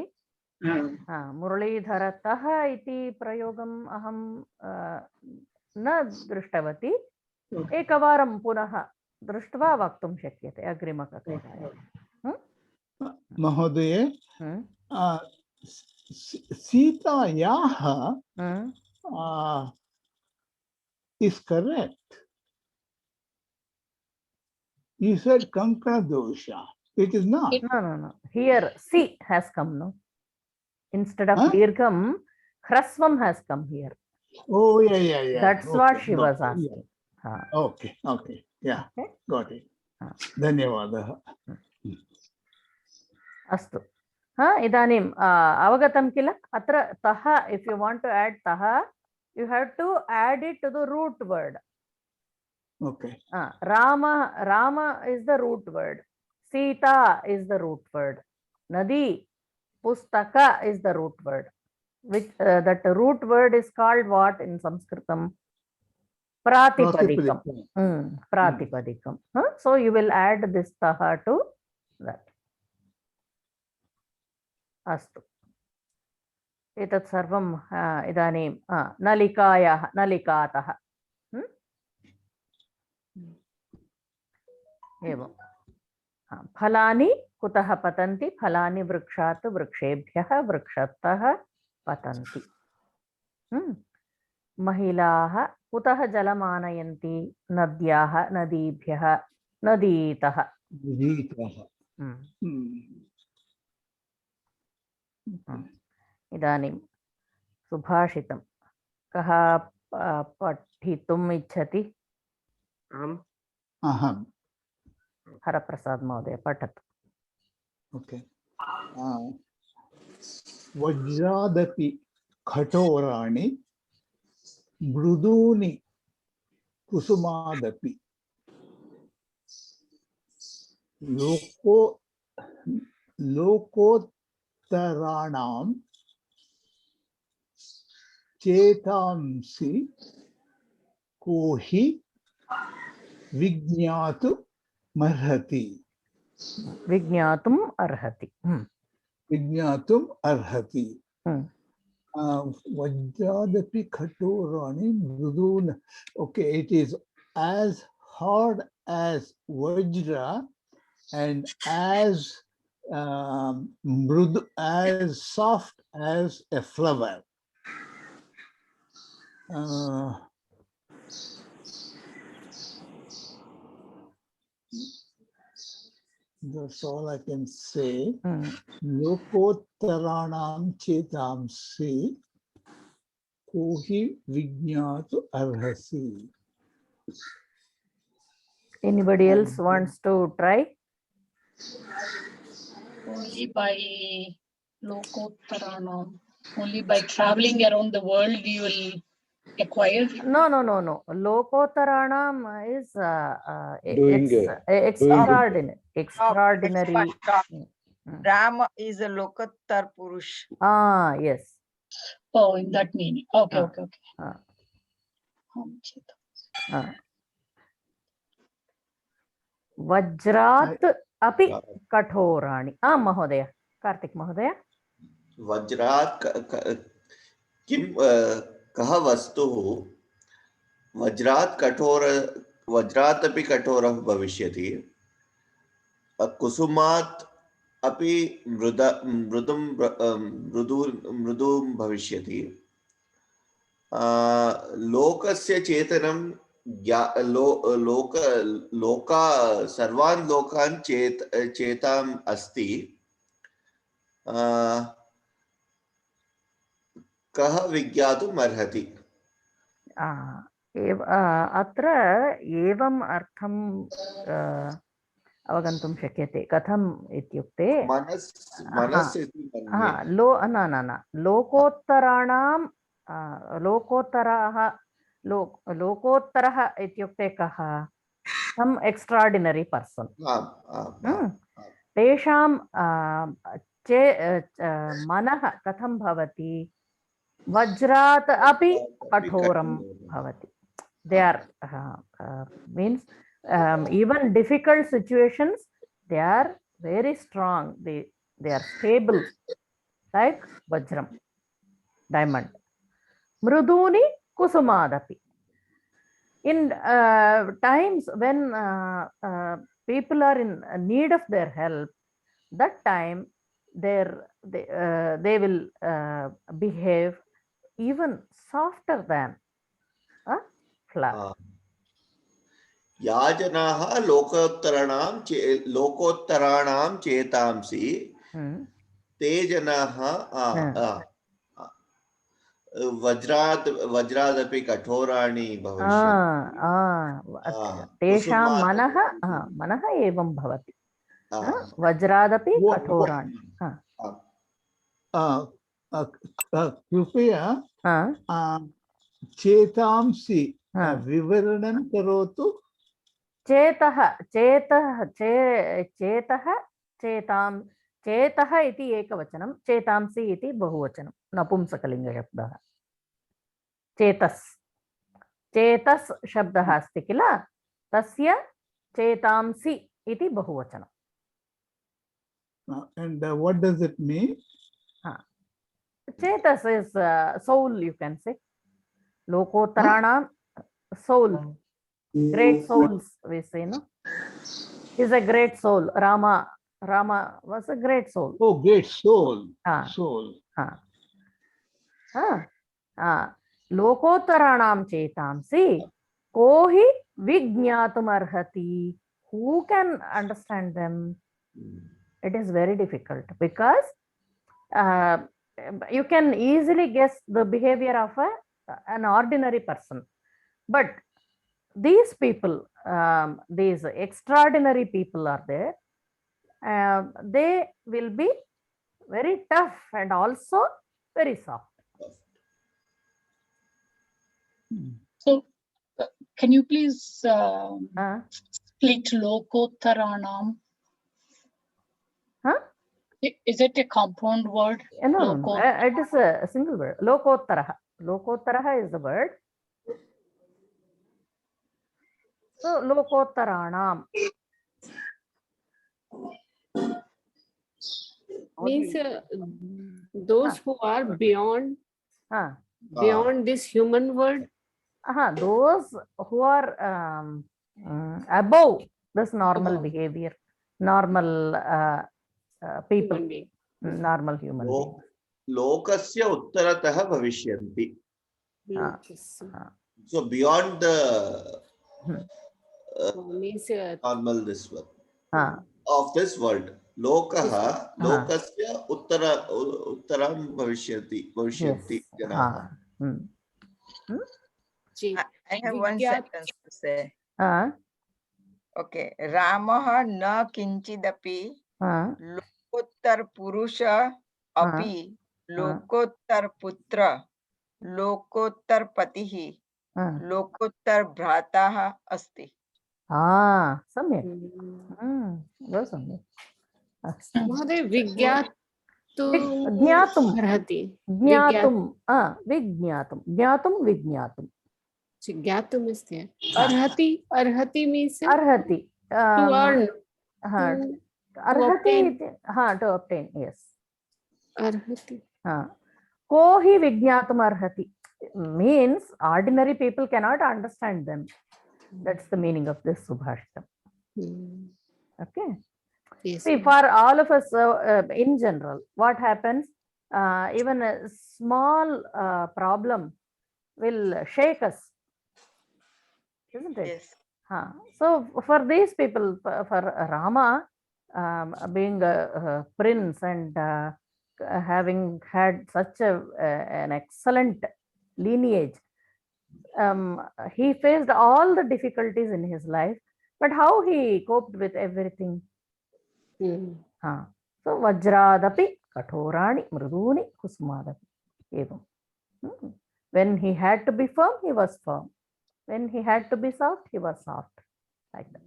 मुरलीधरतः इति प्रयोगम् अहं न दृष्टवती. एकवारं पुनः दृष्ट्वा वक्तुं शक्यते अग्रिमकक्षायां. महोदय, सीतायाः is correct. You said Kankana dosha. It is not. No. Here C has come, no? Instead of Dirgham, Hrasvam has come here. Oh, yeah. That's what she was asking. Okay. Yeah, got it. धन्यवादः. अस्तु. इदानीम् अवगतं किल? अत्र तः, if you want to add तः, you have to add it to the root word. Okay. Rama is the root word. Sita is the root word. Nadi, Pustaka is the root word. Which that root word is called what in Sanskritam? Pratipadikam. Pratipadikam. So you will add this taha to that. Astu. एतत् सर्वं इदानीं नलिकायाः नलिकातः एवं फलानि कुतः पतन्ति? फलानि वृक्षात् वृक्षेभ्यः वृक्षतः पतन्ति. महिलाः कुतः जलम् आनयन्ति? नद्याः नदीभ्यः नदीतः. इदानीं सुभाषितं कः पठितुम् इच्छति? अहम्. हरप्रसाद महोदय पठतु. ओके. वज्रादपि कठोराणि मृदूनि कुसुमादपि लोकोत्तराणां चेतांसि को हि विज्ञातुमर्हति. विज्ञातुम् अर्हति. विज्ञातुम् अर्हति. वज्रादपि कठोराणि मृदून्. Okay, it is as hard as Vajra and as mrudu, as soft as a flower. That's all I can say. Lokottaranam chetamsi kohi vijñātu arhasi. Anybody else wants to try? Only by Lokottaranam. Only by traveling around the world you will acquire. No. Lokottaranam is extraordinary. Rama is a Lokottar Purush. Yes. Oh, in that meaning. Okay. Vajrat api kathorani. Mahodaya. Kartik Mahodaya. Vajrat किम कः वस्तुः वज्रात् अपि कठोरः भविष्यति, कुसुमात् अपि मृदुं भविष्यति, लोकस्य चेतनं लोका सर्वान् लोकान् चेताम् अस्ति कः विज्ञातुम् अर्हति? अत्र एवम् अर्थं अवगन्तुं शक्यते। कथम् इत्युक्ते लोकोत्तराणां लोकोत्तरः इत्युक्ते कः? सम् एक्स्ट्रार्डिनरी पर्सन्। तेषां मनः कथं भवति? वज्रात् अपि कठोरं भवति। They are means even difficult situations, they are very strong. They are stable, like vajram, diamond. Mruduni kusumadapi. In times when people are in need of their help, that time they will behave even softer than flower. याजनाः लोकोत्तराणां चेतांसि ते जनाः वज्रादपि कठोराणि भविष्यन्ति। तेषां मनः एवं भवति। वज्रादपि कठोराणि। कृपया चेतांसि विवरणं करोतु। चेतः इति एकवचनं, चेतांसि इति बहुवचनं, नपुंसकलिङ्गशब्दः। चेतस् शब्दः अस्ति किल, तस्य चेतांसि इति बहुवचनं। And what does it mean? Chetas is soul, you can say. Lokottarana, soul. Great souls, we say, no? Is a great soul. Rama was a great soul. Oh, great soul. Soul. Lokottaranam chetamsi, kohi vijñatum arhati. Who can understand them? It is very difficult because you can easily guess the behavior of an ordinary person, but these people, these extraordinary people are there. They will be very tough and also very soft. So, can you please split Lokottaranam? Is it a compound word? No, it is a single word. Lokottaraha. Lokottaraha is the word. So, Lokottaranam means those who are beyond this human world. Those who are above this normal behavior, normal people, normal human beings. Lokasya uttaratah bhavisyanti. So beyond the normal this world, of this world, lokasya uttaram bhavisyanti janaah. I have one sentence to say. Okay. Ramah na kinchidapi lokottar purusha api lokottar putra lokottar patihi lokottar bhrataha asti. Samyak. Very samyak. Mahoday Vijñatum arhati. Vijñatum. Jnatum is there. Arhati means arhati. To earn. Arhati to obtain. Yes. Arhati. Kohi vijñatum arhati means ordinary people cannot understand them. That's the meaning of this subhashitam. Okay. Yes. See, for all of us in general, what happens? Even a small problem, will shake us, isn't it? Yes. So for these people, for Rama, being a prince and having had such an excellent lineage, he faced all the difficulties in his life, but how he coped with everything. So Vajradapi Kathorani Mruduni Kusmadapi. Evam. When he had to be firm, he was firm. When he had to be soft, he was soft. Like that.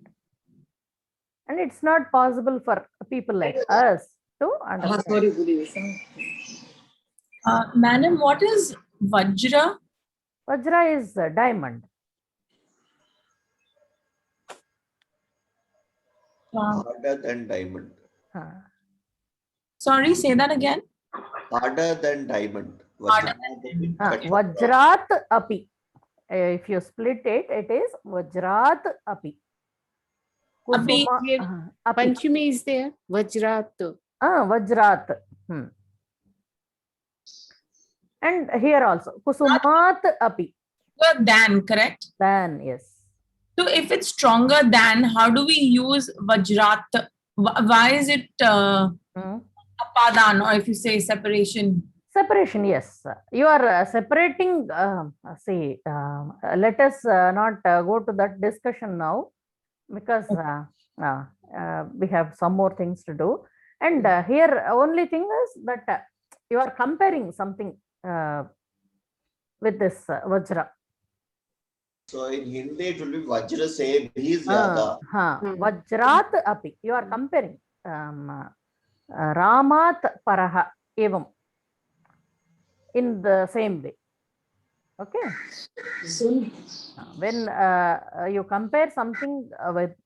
And it's not possible for people like us to understand. Madam, what is Vajra? Vajra is diamond. Harder than diamond. Sorry, say that again. Harder than diamond. Vajrat api. If you split it, it is Vajrat api. Api. Panchami is there. Vajrat. Vajrat. And here also Kusumat api. Than, correct? Than, yes. So if it's stronger than, how do we use Vajrat? Why is it apadan, or if you say separation? Separation, yes. You are separating, see, let us not go to that discussion now, because we have some more things to do. And here only thing is that you are comparing something with this Vajra. So in Hindi it will be Vajra se bhi zyada. Vajrat api. You are comparing. Ramat paraha evam. In the same way. Okay. When you compare something with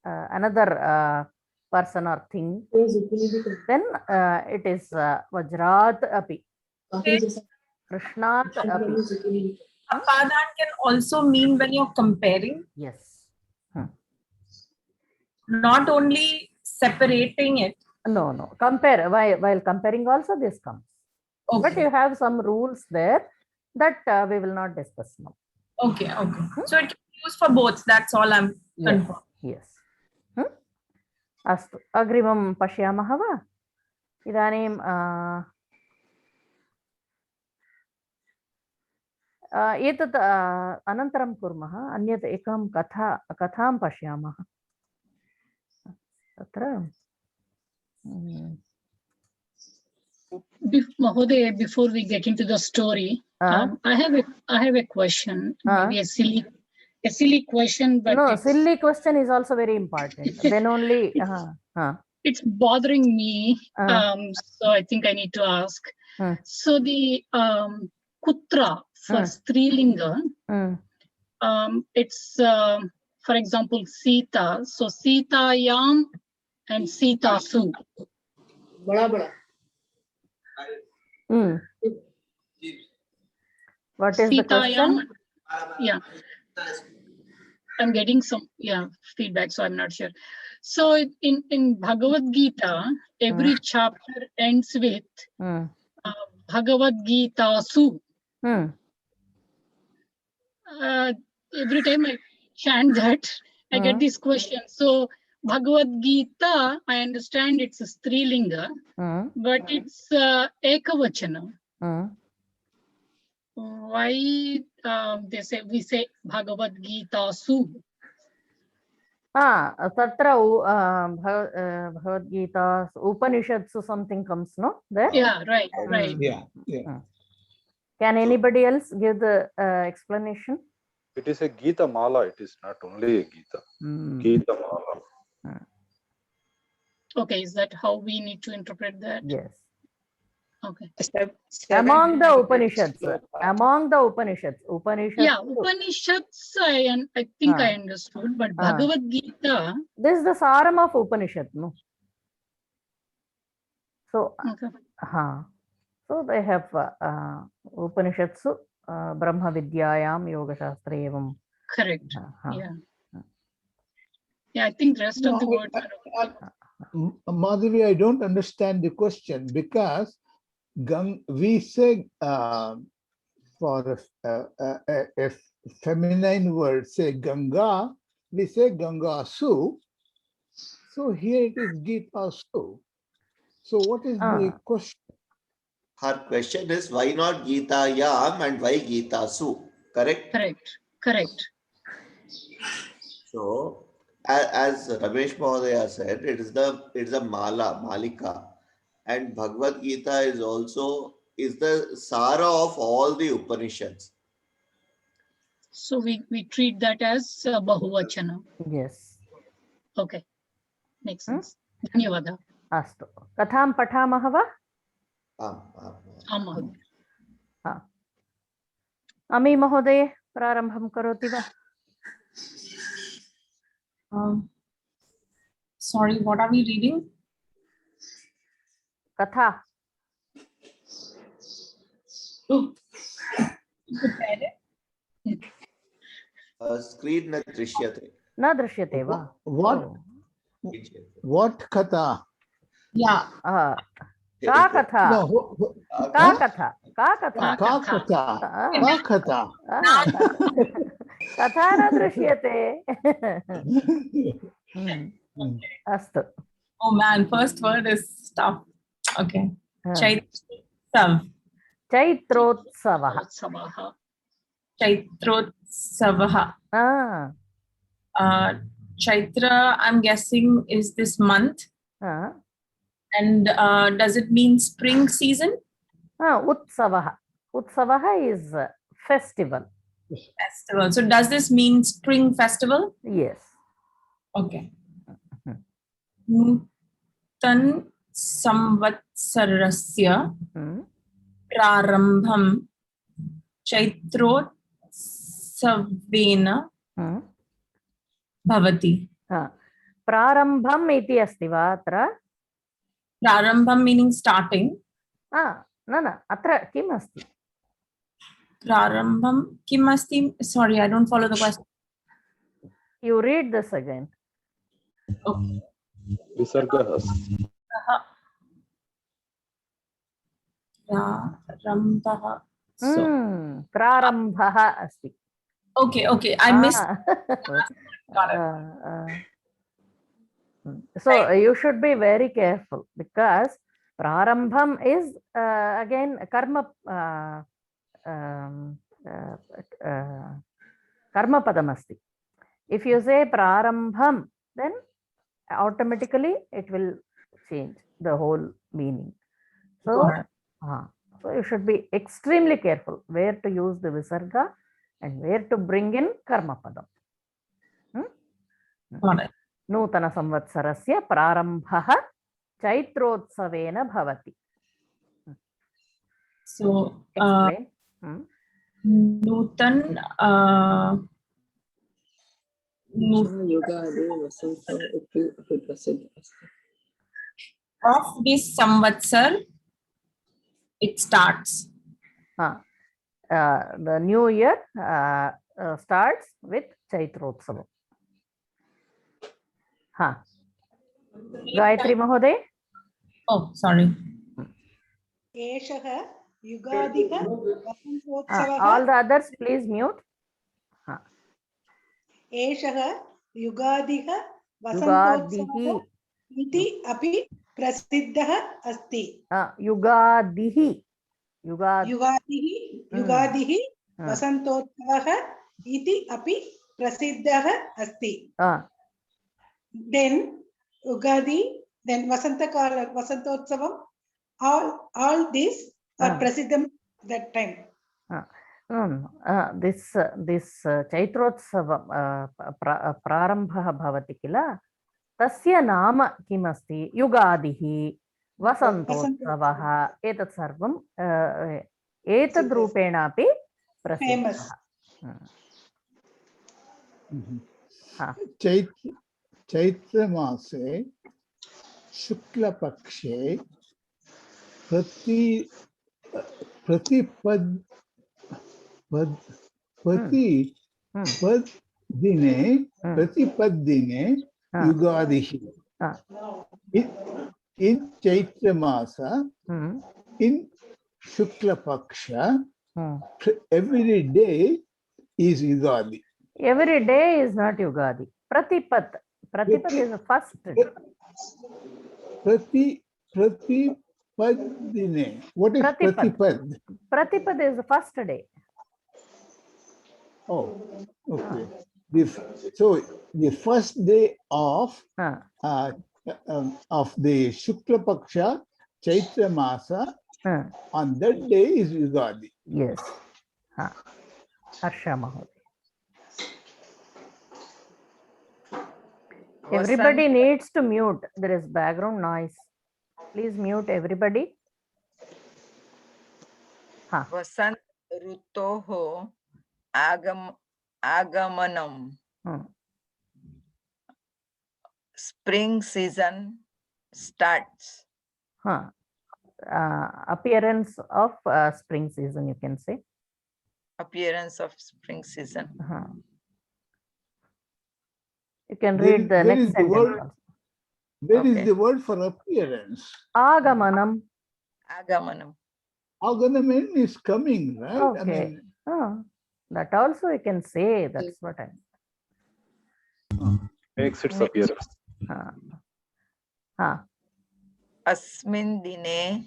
another person or thing, then it is Vajrat api. Krishnat api. Apadan can also mean when you're comparing. Yes. Not only separating it. No. Compare. While comparing also this comes. Okay. But you have some rules there that we will not discuss now. Okay. So it can be used for both. That's all I'm confirmed. Yes. Astu. Agrimam pashyamah va? Idanim एतत् अनन्तरं कुर्मः अन्यत् एकं कथां पश्यामः तत्र Mahoday, before we get into the story, I have a question, maybe a silly question, but no, silly question is also very important. Then only it's bothering me, so I think I need to ask. So the kutra for Strilinga, it's for example Sita, so Sitayam and Sitasu. What is the question? Yeah, I'm getting some feedback, so I'm not sure. So in Bhagavad Gita, every chapter ends with Bhagavad Gita Su. Every time I chant that, I get this question. So Bhagavad Gita, I understand it's a Strilinga, but it's Ekavachana. Why we say Bhagavad Gita Su? Tatra Bhagavad Gita Upanishads something comes, no? There? Yeah, right. Yeah. Can anybody else give the explanation? It is a Gita Mala. It is not only a Gita. Gita Mala. Okay, is that how we need to interpret that? Yes. Okay. Among the Upanishads. Yeah, Upanishads, I think I understood, but Bhagavad Gita. This is the Saram of Upanishad, no? So, so they have Upanishads, Brahma Vidyayam, Yoga Shastra evam. Correct. Yeah, I think the rest of the words are Madhavi, I don't understand the question because we say, for for a feminine word, say Ganga, we say Ganga Su. So here it is Gita Su. So what is the question? Her question is why not Gita Yam and why Gita Su? Correct? Correct. So, as Ramesh Mahodaya said, it's a mala, malika, and Bhagavad Gita is also the sara of all the Upanishads. So we treat that as Bahuvachana. Yes. Okay. Makes sense. Dhanyavada. Astu. Katham pathamah va? Ami Mahodaya, prarambham karoti va? Sorry, what are we reading? Katha. Screen na drishyate. Na drishyate va? What katha? Yeah. Ka katha. No, Ka katha. Ka katha. Ka katha. Ka katha. Katha na drishyate. Astu. Oh man, first word is tough. Okay. Chaitotsav. Chaitrotsavah. Chaitrotsavah. Chaitra, I'm guessing, is this month. And does it mean spring season? Utsavah. Utsavah is festival. Festival. So does this mean spring festival? Yes. Okay. Nutan samvatsarasya prarambham chaitrotsavena bhavati. Prarambham iti asti va atra? Prarambham meaning starting. No, atra kim asti? Prarambham kim asti? Sorry, I don't follow the question. You read this again. Okay. Visargah. Prarambhah. Prarambhah asti. Okay. I missed. Got it. So you should be very careful because prarambham is again karma karma padam asti. If you say prarambham, then automatically it will change the whole meaning. So, so you should be extremely careful where to use the visarga and where to bring in karma padam. Got it. Nutana samvatsarasya prarambhah chaitrotsavena bhavati. So, explain. Nutan of this samvatsar, it starts. The new year starts with Chaitrotsavam. Gayatri Mahoday. Oh, sorry. All the others, please mute. Eshaha Yugadiha Vasantotsavah iti api prasiddhah asti. Yugadihi. Yugadihi Vasantotsavah iti api prasiddhah asti. Then Ugadi, then Vasantotsavam, all these are prasiddham that time. This Chaitrotsavam prarambhah bhavati kila tasya nama kim asti Yugadihi Vasantotsavah etat sarvam etad rupena api prasiddhah. Chaitra Mase Shukla Pakshe Pratipad Dine Yugadihi. In Chaitra Masa, in Shukla Paksha, Every day is Yugadi. Every day is not Yugadi. Pratipat. Pratipat is the first day. Pratipadine. What is Pratipad? Pratipad is the first day. Oh, okay. So the first day of the Shukla Paksha Chaitra Masa, on that day is Yugadi. Yes. Harsha Mahodaya. Everybody needs to mute. There is background noise. Please mute everybody. Vasant Rutoho Agamanam. Spring season starts. Appearance of spring season, you can say. Appearance of spring season. You can read the next sentence. Where is the word for appearance? Agamanam. Agamanam. Agamanam is coming, right? Okay. I mean, that also you can say. That's what I makes its appearance. Asmin dine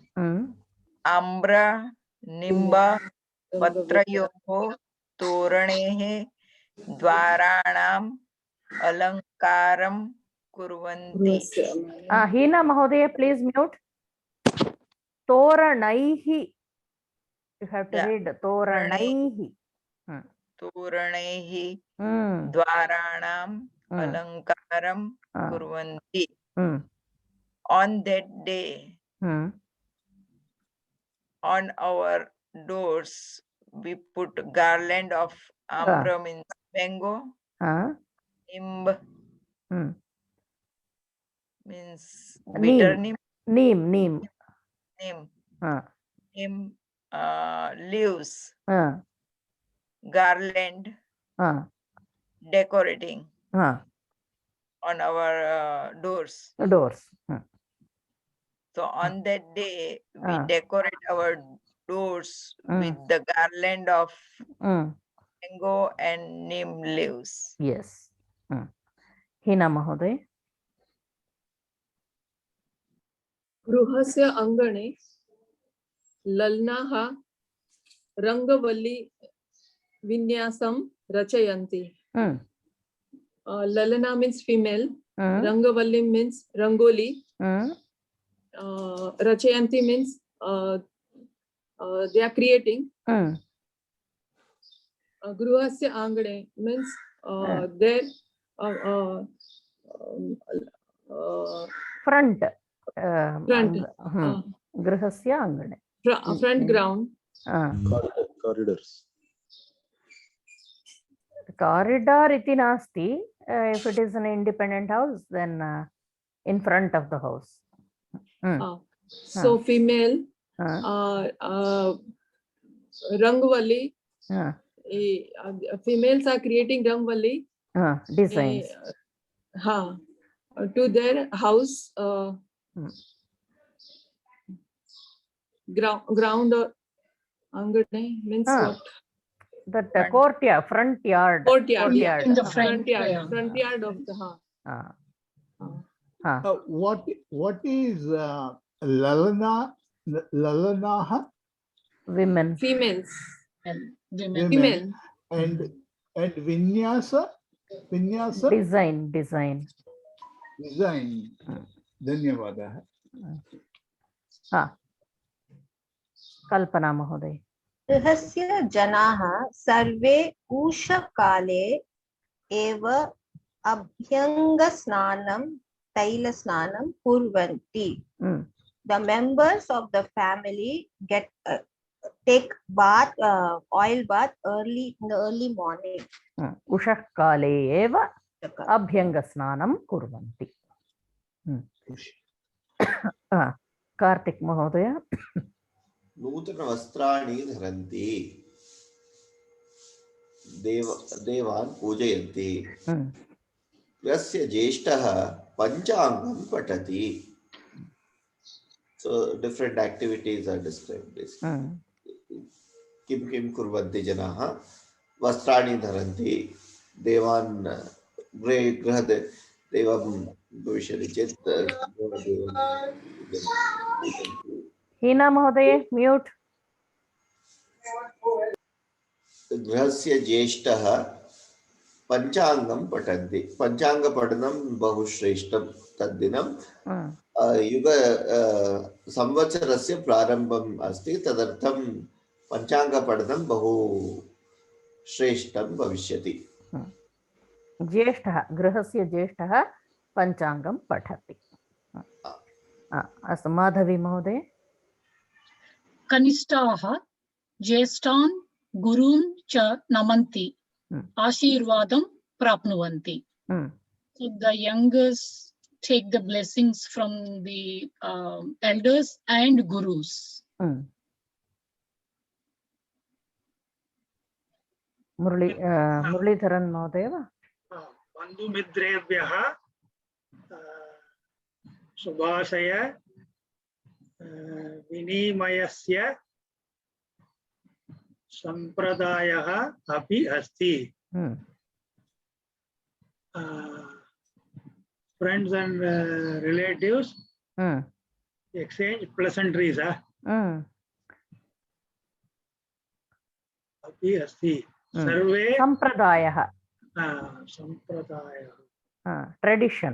Ambra Nimba Patrayoho Toranehe Dwaranam Alankaram Kurvanti. Hina Mahodaya, please mute. Toranaihi. You have to read Toranaihi. Toranaihi Dwaranam Alankaram Kurvanti. On that day, on our doors, we put garland of ambra means mango, nimb means bitter neem, leaves, garland, decorating on our doors. So on that day, we decorate our doors with the garland of mango and neem leaves. Yes. Hina Mahoday. गृहस्य अंगणे ललनाः रंगवल्ली विन्यासं रचयन्ति. Lalana means female, Rangavalli means Rangoli, Rachayanti means they are creating. Gruhasya Angane means their front. Grihasya Angane. Front ground. Corridors. Corridor iti nasti. If it is an independent house, then in front of the house. So female, Rangvalli. Females are creating Rangvalli designs. To their house. Ground or angane means what? That courtyard, front yard. Courtyard. In the front yard of the house. What is Lalanaha? Women. Females. Women. And Vinyasa? Design. Dhanyavada. Kalpana Mahoday. गृहस्य जनाः सर्वे उषःकाले एव अभ्यङ्गस्नानं तैलस्नानं कुर्वन्ति. The members of the family take bath, oil bath in the early morning. उषःकाले एव अभ्यङ्गस्नानं कुर्वन्ति. कार्तिक महोदय. नूतन वस्त्राणि धरन्ति, देवान् पूजयन्ति. यस्य ज्येष्ठः पञ्चाङ्गं पठति. So different activities are described basically. किं कुर्वन्ति जनाः वस्त्राणि धरन्ति देवान् गृहदेवं भविष्यति चेत् हीना महोदय म्यूट। गृहस्य ज्येष्ठः पञ्चाङ्गं पठन्ति। पञ्चाङ्गपठनं बहु श्रेष्ठं तद्दिनं युग संवत्सरस्य प्रारम्भम् अस्ति, तदर्थं पञ्चाङ्गपठनं बहु श्रेष्ठं भविष्यति। ज्येष्ठः गृहस्य ज्येष्ठः पञ्चाङ्गं पठति। अस्तु माधवी महोदय। कनिष्ठाः ज्येष्ठान् गुरून् च नमन्ति, आशीर्वादं प्राप्नुवन्ति. So the youngest take the blessings from the elders and gurus. Muraleedharan महोदय वा? बन्धुमित्रेभ्यः शुभाशय विनिमयस्य सम्प्रदायः अपि अस्ति. Friends and relatives exchange pleasantries. अपि अस्ति. सर्वे सम्प्रदायः tradition.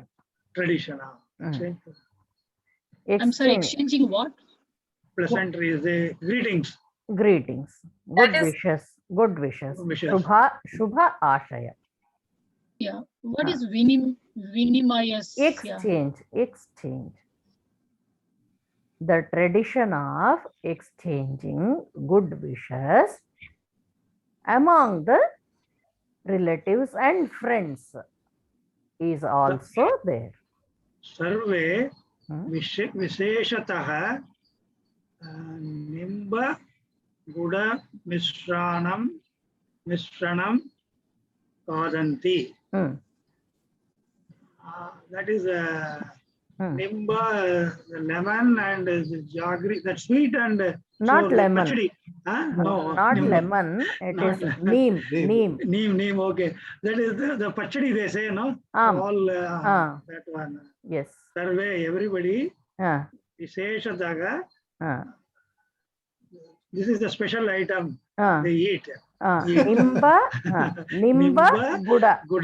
I'm sorry, exchanging what? Pleasantries, greetings. Good wishes. Shubha ashaya. Yeah. What is vinimayas? Exchange. The tradition of exchanging good wishes among the relatives and friends is also there. सर्वे विशेषतः निम्ब गुड मिश्रणं खादन्ति. That is nimba, lemon and jaggery, that's sweet and not so lemon. Pachadi. No, not lemon. It is neem. Okay, that is the pachadi they say, no? All that one. Yes. Survey everybody. Visheshadaga. This is the special item they eat. Nimba Guda.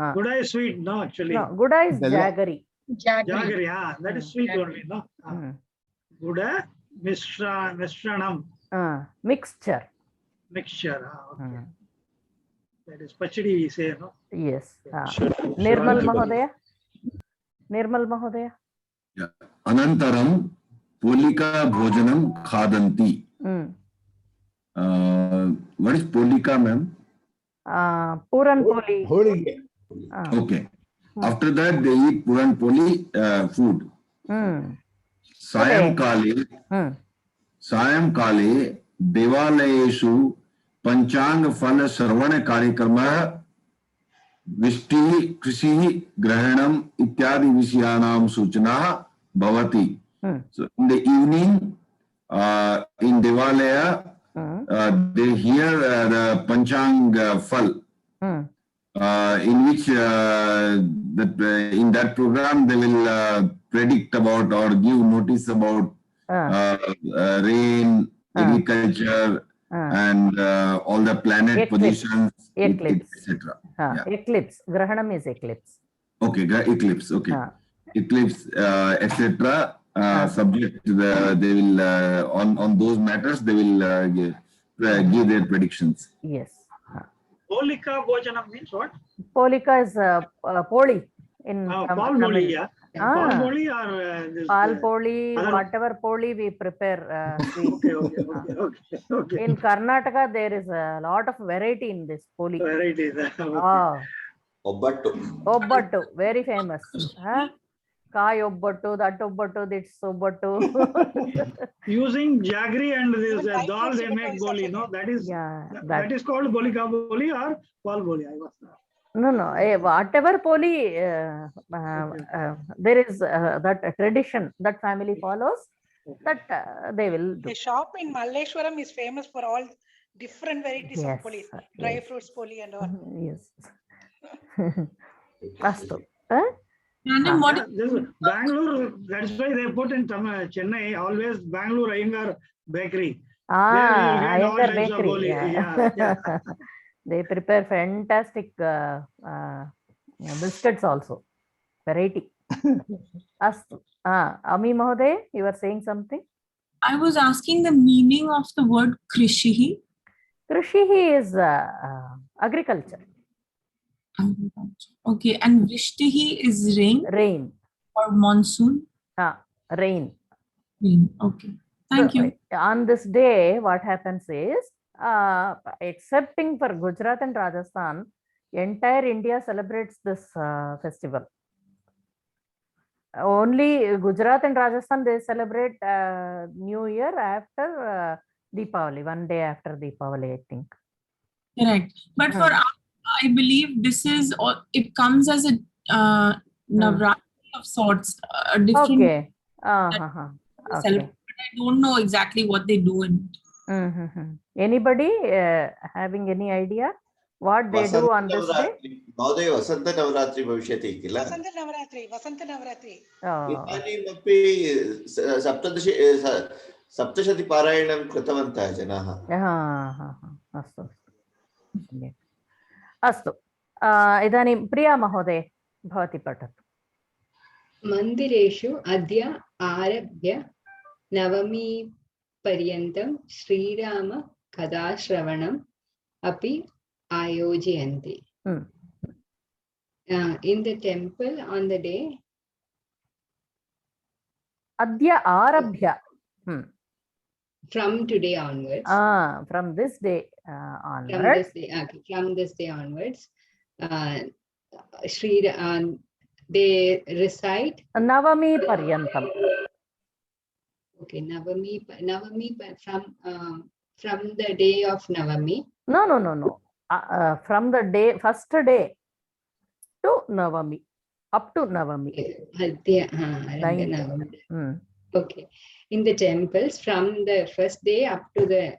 Guda is sweet, no, actually. No, Guda is jaggery. Jaggery, that is sweet only, no? Guda Mishranam. Mixture. Okay. That is pachadi we say, no? Yes. Nirmal Mahodaya. Yeah. Anantaram Polika Bhojanam Khadanti. What is Polika, ma'am? Puran Poli. Okay. After that, they eat Puran Poli food. Sayamkale Devalayeshu Panchang Phala Sarvana Karyakrama Vishti Krishi Grahanam Ityadi Vishyanam Suchana Bhavati. So in the evening, in Devalaya, they hear the Panchang Phal, in which in that program they will predict about or give notice about rain, agriculture, and all the planet positions, etc. Eclipse. Grahanam is eclipse. Okay, eclipse. Okay, eclipse, etc. Subject to they will on those matters they will give their predictions. Yes. Polika Bhojanam means what? Polika is poli in Palmoli, yeah. Palmoli or this? Palpoli, whatever poli we prepare. Okay. In Karnataka, there is a lot of variety in this poli. Varieties. Obbattu, very famous. Kai obbattu, that obbattu, this obbattu. Using jaggery and this dal they make boli, no? That is that is called Bolika Boli or Pal Boli. No. Whatever poli, there is that tradition that family follows. that they will do. A shop in Malleshwaram is famous for all different varieties of poli, dry fruits poli and all. Yes. Astu. Bangalore, that's why they put in Chennai always Bangalore Iyengar Bakery. Iyengar Bakery. Yeah. They prepare fantastic biscuits also. Variety. Astu. Ami Mahoday, you were saying something? I was asking the meaning of the word Krishihi. Krishihi is agriculture. Okay, and Vrishtihi is rain? Rain. Or monsoon? Rain. Rain, okay. Thank you. On this day, what happens is, excepting for Gujarat and Rajasthan, entire India celebrates this festival. Only Gujarat and Rajasthan, they celebrate New Year after Deepavali, one day after Deepavali, I think. Correct. But for us, I believe this is, it comes as a Navratri of sorts, a different. Okay. Okay. But I don't know exactly what they do in it. Anybody having any idea what they do on this day? Mahoday Vasanta Navratri bhavishyati kila. Vasanta Navratri. इदानीमपि सप्तशती पारायणं कृतवन्तः जनाः. अस्तु अस्तु इदानीं प्रिया महोदय भवती पठतु. मन्दिरेषु अद्य आरभ्य नवमी पर्यन्तं श्रीराम कथाश्रवणम् अपि आयोजयन्ति. In the temple on the day Adya Arabhya. From today onwards. From this day onwards. From this day onwards, they recite Navami Paryantam. Okay, Navami from the day of Navami. No. From the day, first day to Navami, up to Navami. Okay, in the temples from the first day up to the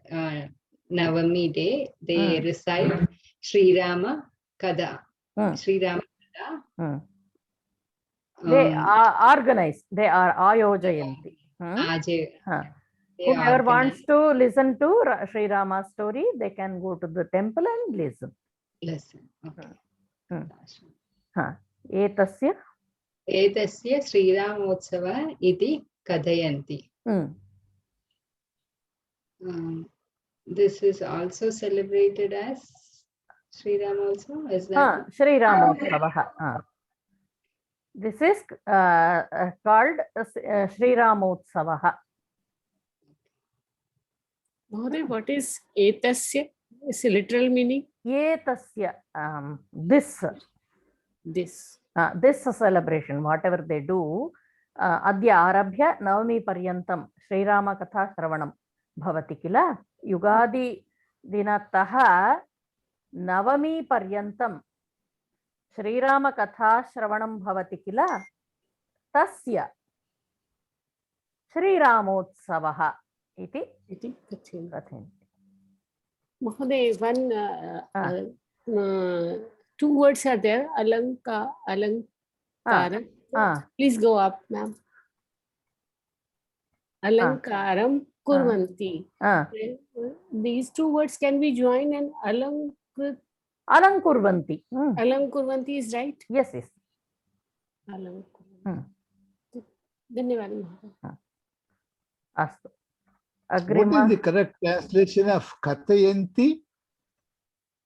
Navami day, they recite Sri Rama Kada. Sri Rama Kada. They are organized. They are Ayojayanti. Whoever wants to listen to Sri Rama's story, they can go to the temple and listen. Okay. Etasya Sri Ramotsava iti Kadayanti. This is also celebrated as Sri Ram also? Is that Sri Ramotsava. This is called Sri Ramotsava. Mahoday, what is etasya? Is a literal meaning? Etasya, this. This celebration, whatever they do, Adya Arabhya Navami Paryantam Sri Rama Katha Shravanam Bhavati Kila Yugadi Dinataha Navami Paryantam Sri Rama Katha Shravanam Bhavati Kila Tasya Sri Ramotsavaha iti Kathanti. Mahoday, one two words are there, Alankara. Please go up, ma'am. Alankaram kurvanti. These two words can be joined and Alankurvanti. Alankurvanti is right? Yes. Alankurvanti. Dhanyavad. Astu. What is the correct translation of Kathayanti?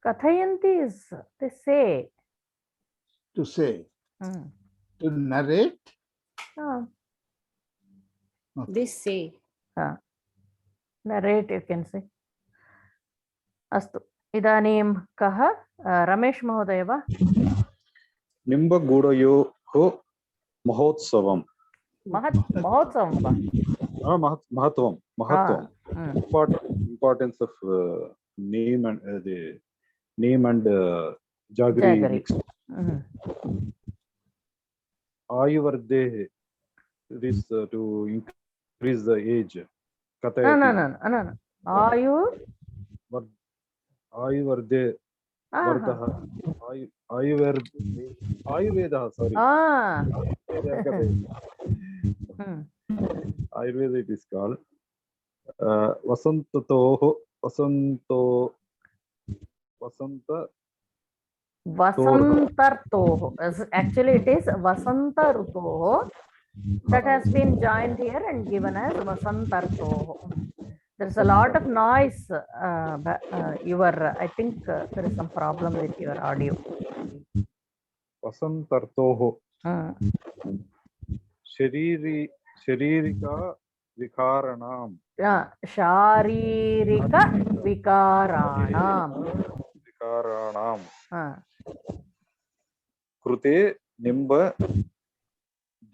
Kathayanti is they say. To say. To narrate. They say. Narrate, you can say. Astu. Idanim kaha Ramesh Mahoday va? Nimbagudayoho Mahotsavam. Mahotsavam va? Mahatvam. Importance of name and the name and Jagri. Ayuvardhe, this to increase the age. No. Ayurveda. Ayurveda, sorry. Ayurveda it is called. Vasanta. Vasantartoho. Actually, it is Vasantarutoho. That has been joined here and given as Vasantartoho. There's a lot of noise. I think there is some problem with your audio. Vasantartoho. Sharirika Vikaranam. Sharirika Vikaranam. Krute Nimba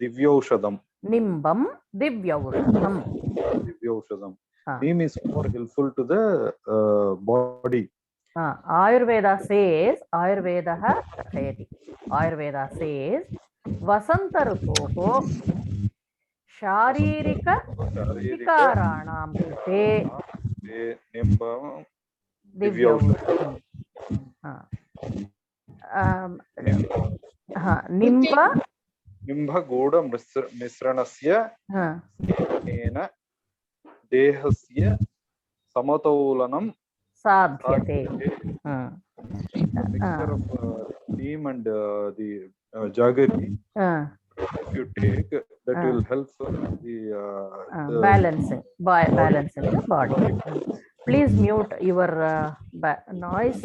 Divyaushadam. Nimbam Divyaushadam. Neem is more helpful to the body. Ayurveda says, Vasantarutoho Sharirika Vikaranam Krute Nimbam Divyaushadam. Nimba Goda Misranasya Snena Dehasya Samatolanam Sadhyate. The mixture of neem and the jaggery, if you take, that will help the balancing the body. Please mute your noise,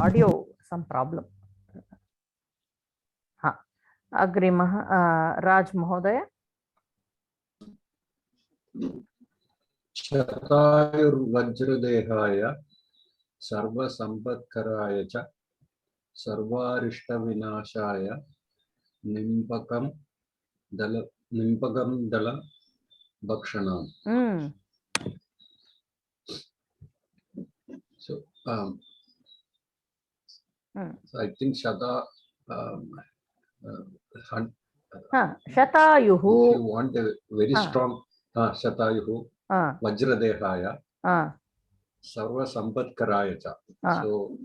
audio, some problem. Agrimah Raj Mahodaya. Shatayurvajradehaya Sarva Sampatkaraya Cha Sarvarishta Vinashaya Nimbagam Dala Bhakshanam. So I think Shata Shatayuhu. If you want a very strong Shatayuhu Vajradehaya Sarva Sampatkaraya Cha. So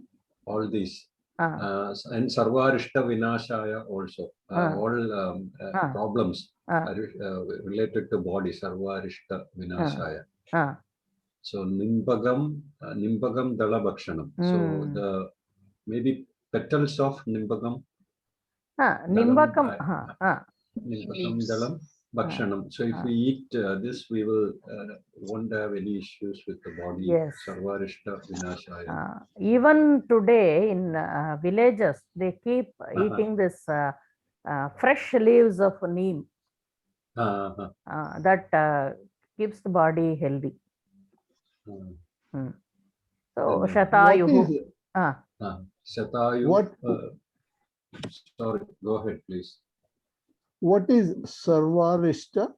all these and Sarvarishta Vinashaya also. All problems are related to body. Sarvarishta Vinashaya. So Nimbagam Dala Bhakshanam. So the maybe petals of Nimbagam. Nimbagam Dalam Bhakshanam. So if we eat this, we will won't have any issues with the body. Yes. Sarvarishta Vinashaya. Even today in villages, they keep eating this fresh leaves of neem. That keeps the body healthy. So Shatayuhu. Shatayu. Sorry, go ahead, please. What is Sarvarishta?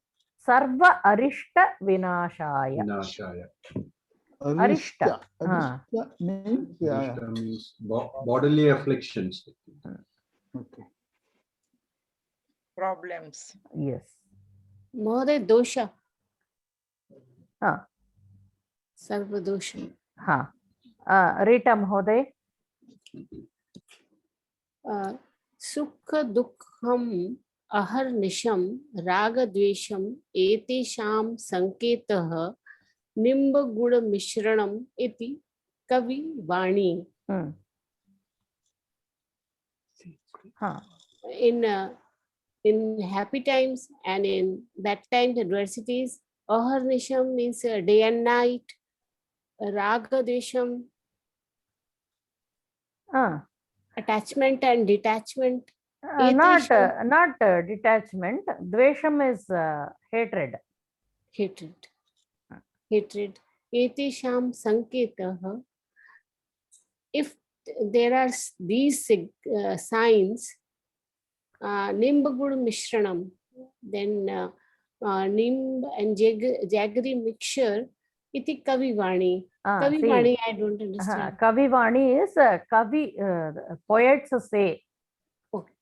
Sarva Arishta Vinashaya. Arishta. Arishta means bodily afflictions. Okay. Problems. Yes. Mahoday dosha. Sarva dosha. Rita Mahoday. Sukha dukham aharnisham ragadvesham etesham sanketah nimba guda mishranam iti kavi vani. In happy times and in bad times, adversities, aharnisham means day and night, ragadvesham attachment and detachment. Not detachment. Dvesham is hatred. Hatred. Etesham sanketah. If there are these signs, Nimbagud Mishranam, then Nimb and Jaggery mixture, iti Kavivani. Kavivani, I don't understand. Kavivani is Kavi, poets say. Okay.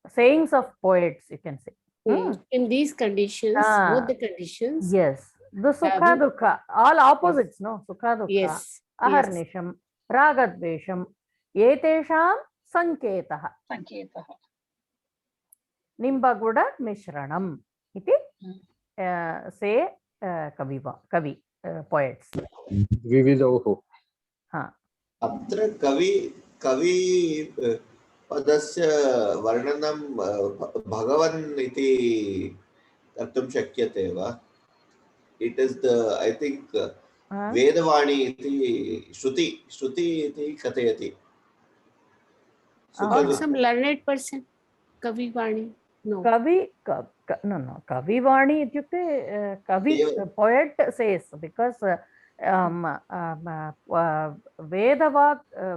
Sayings of poets, you can say. In these conditions, both the conditions. Yes. The sukha dukha, all opposites, no? Sukha dukha, Yes. aharnisham, ragadvesham, etesham sanketaha. Nimbaguda mishranam. Iti say kavi poets. विविधोः. अत्र कवि पदस्य वर्णनं भगवन् इति कर्तुं शक्यते वा? It is the, I think, Vedavani iti Shruti iti kathayati. Or some learned person, Kavi Vani. No. Kavi Vani ityukte Kavi poet says, because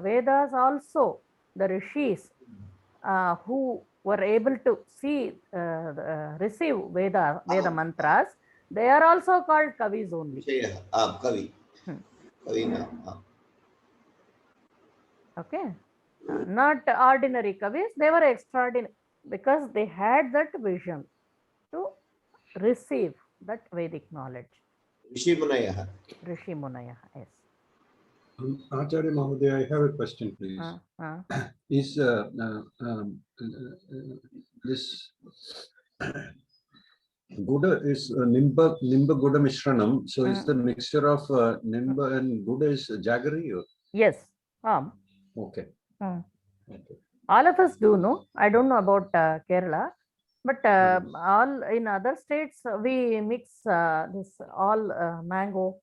Vedas also, the rishis who were able to see receive Veda mantras, they are also called Kavis only. Kavi. Okay. Not ordinary Kavis, they were extraordinary because they had that vision to receive that Vedic knowledge. Rishi Munaya, yes. Acharya Mahodaya, I have a question, please. Is this Guda is Nimba Guda Mishranam? So is the mixture of Nimba and Guda is Jaggery? Or? Yes. Okay. All of us do know. I don't know about Kerala, but all in other states we mix this all mango.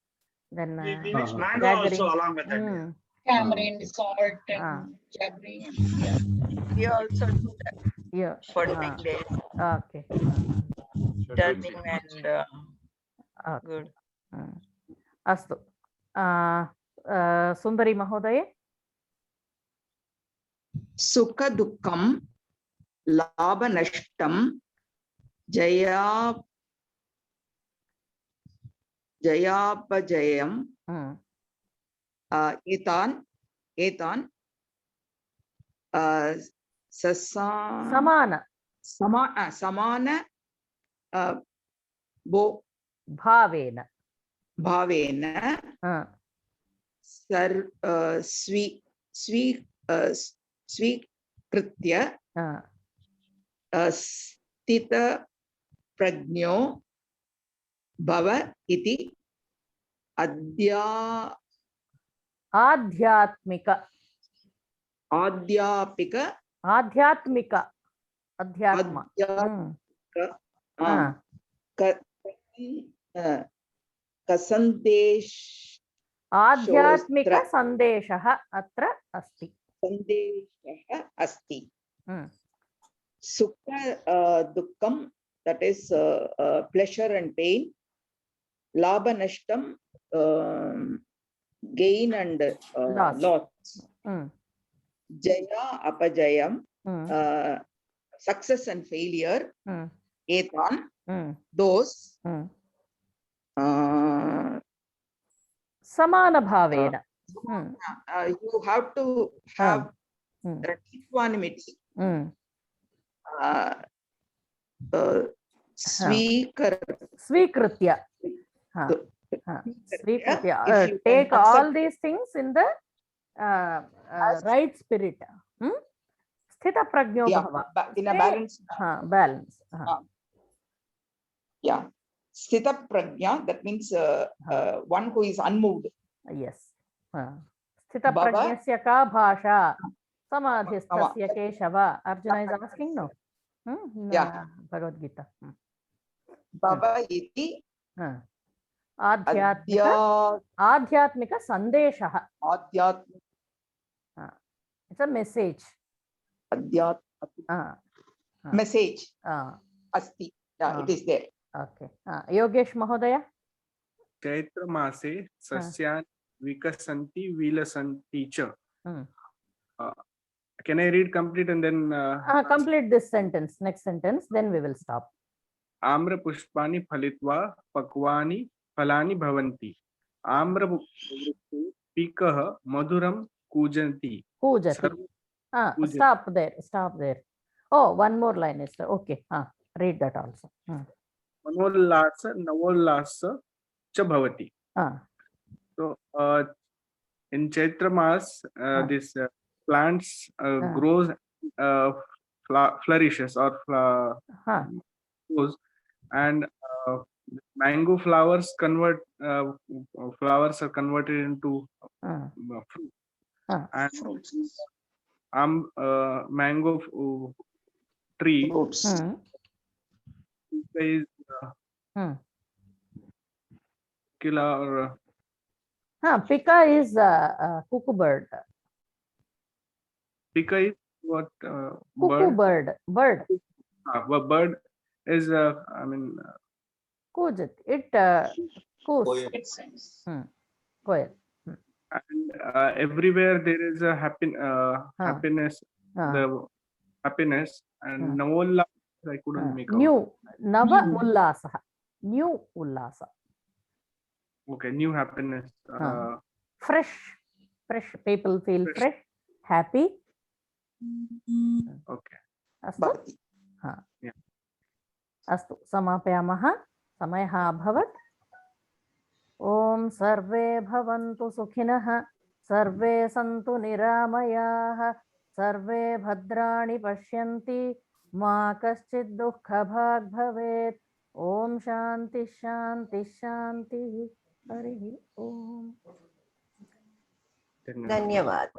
Then we mix mango also along with that. Tamarind, salt, and jaggery. Yeah. We also do that. Yeah. For 9 days. Okay. Turning and good. Astu. Sundari Mahodaye. Sukha dukkam labha nashtam jayapajayam etan samana bhavena स्वीकृत्य स्थित प्रज्ञो भव इति आध्यात्मिक संदेशः अत्र अस्ति. संदेशः अस्ति. Sukha dukkam, that is pleasure and pain. Labha nashtam, gain and loss. Jaya apajayam, success and failure. Etan, those. Samana bhavena. You have to have equanimity. Svikritya. Take all these things in the right spirit. Sthita prajno bhava. In a balance. Balance. Yeah. Sthita prajna, that means one who is unmoved. Yes. Sthita prajnasya ka bhasha samadhistasya keshava. Arjuna is asking, no? Yeah. Bhagavad Gita. Bhava iti adhyatmika sandeshaha. It's a message. Message. Asti. Yeah, it is there. Okay. Yogesh Mahodaya. Chaitra Mase Sasyan Vikasanti Vilasanti Cha. Can I read complete and then complete this sentence, next sentence, then we will stop. Amra Pushpani Phalitva Pakwani Phalani Bhavanti. Amra Pikaha Madhuram Kujanti. Kujati. Stop there. Oh, one more line is okay. read that also. मनोल्लास नवोल्लास च भवति. So in Chaitra Mas, this plants grows, flourishes or grows, and mango flowers flowers are converted into fruit. And mango tree is killa or Pika is cuckoo bird. Pika is what? Cuckoo bird. Bird. Bird is I mean. Kujit. It coos. Koel. And everywhere there is a happiness. The happiness and Navolla. I couldn't make out. New. Nava ullasa. New ullasa. Okay, new happiness. Fresh. People feel fresh, happy. Okay. Astu. Yeah. Astu. Samapayamaha. समयः अभवत्. ॐ सर्वे भवन्तु सुखिनः, सर्वे सन्तु निरामयाः, सर्वे भद्राणि पश्यन्ति, मा कश्चित् दुःखभाग् भवेत्. ॐ शान्ति शान्ति शान्तिः. हरिः ॐ. धन्यवाद.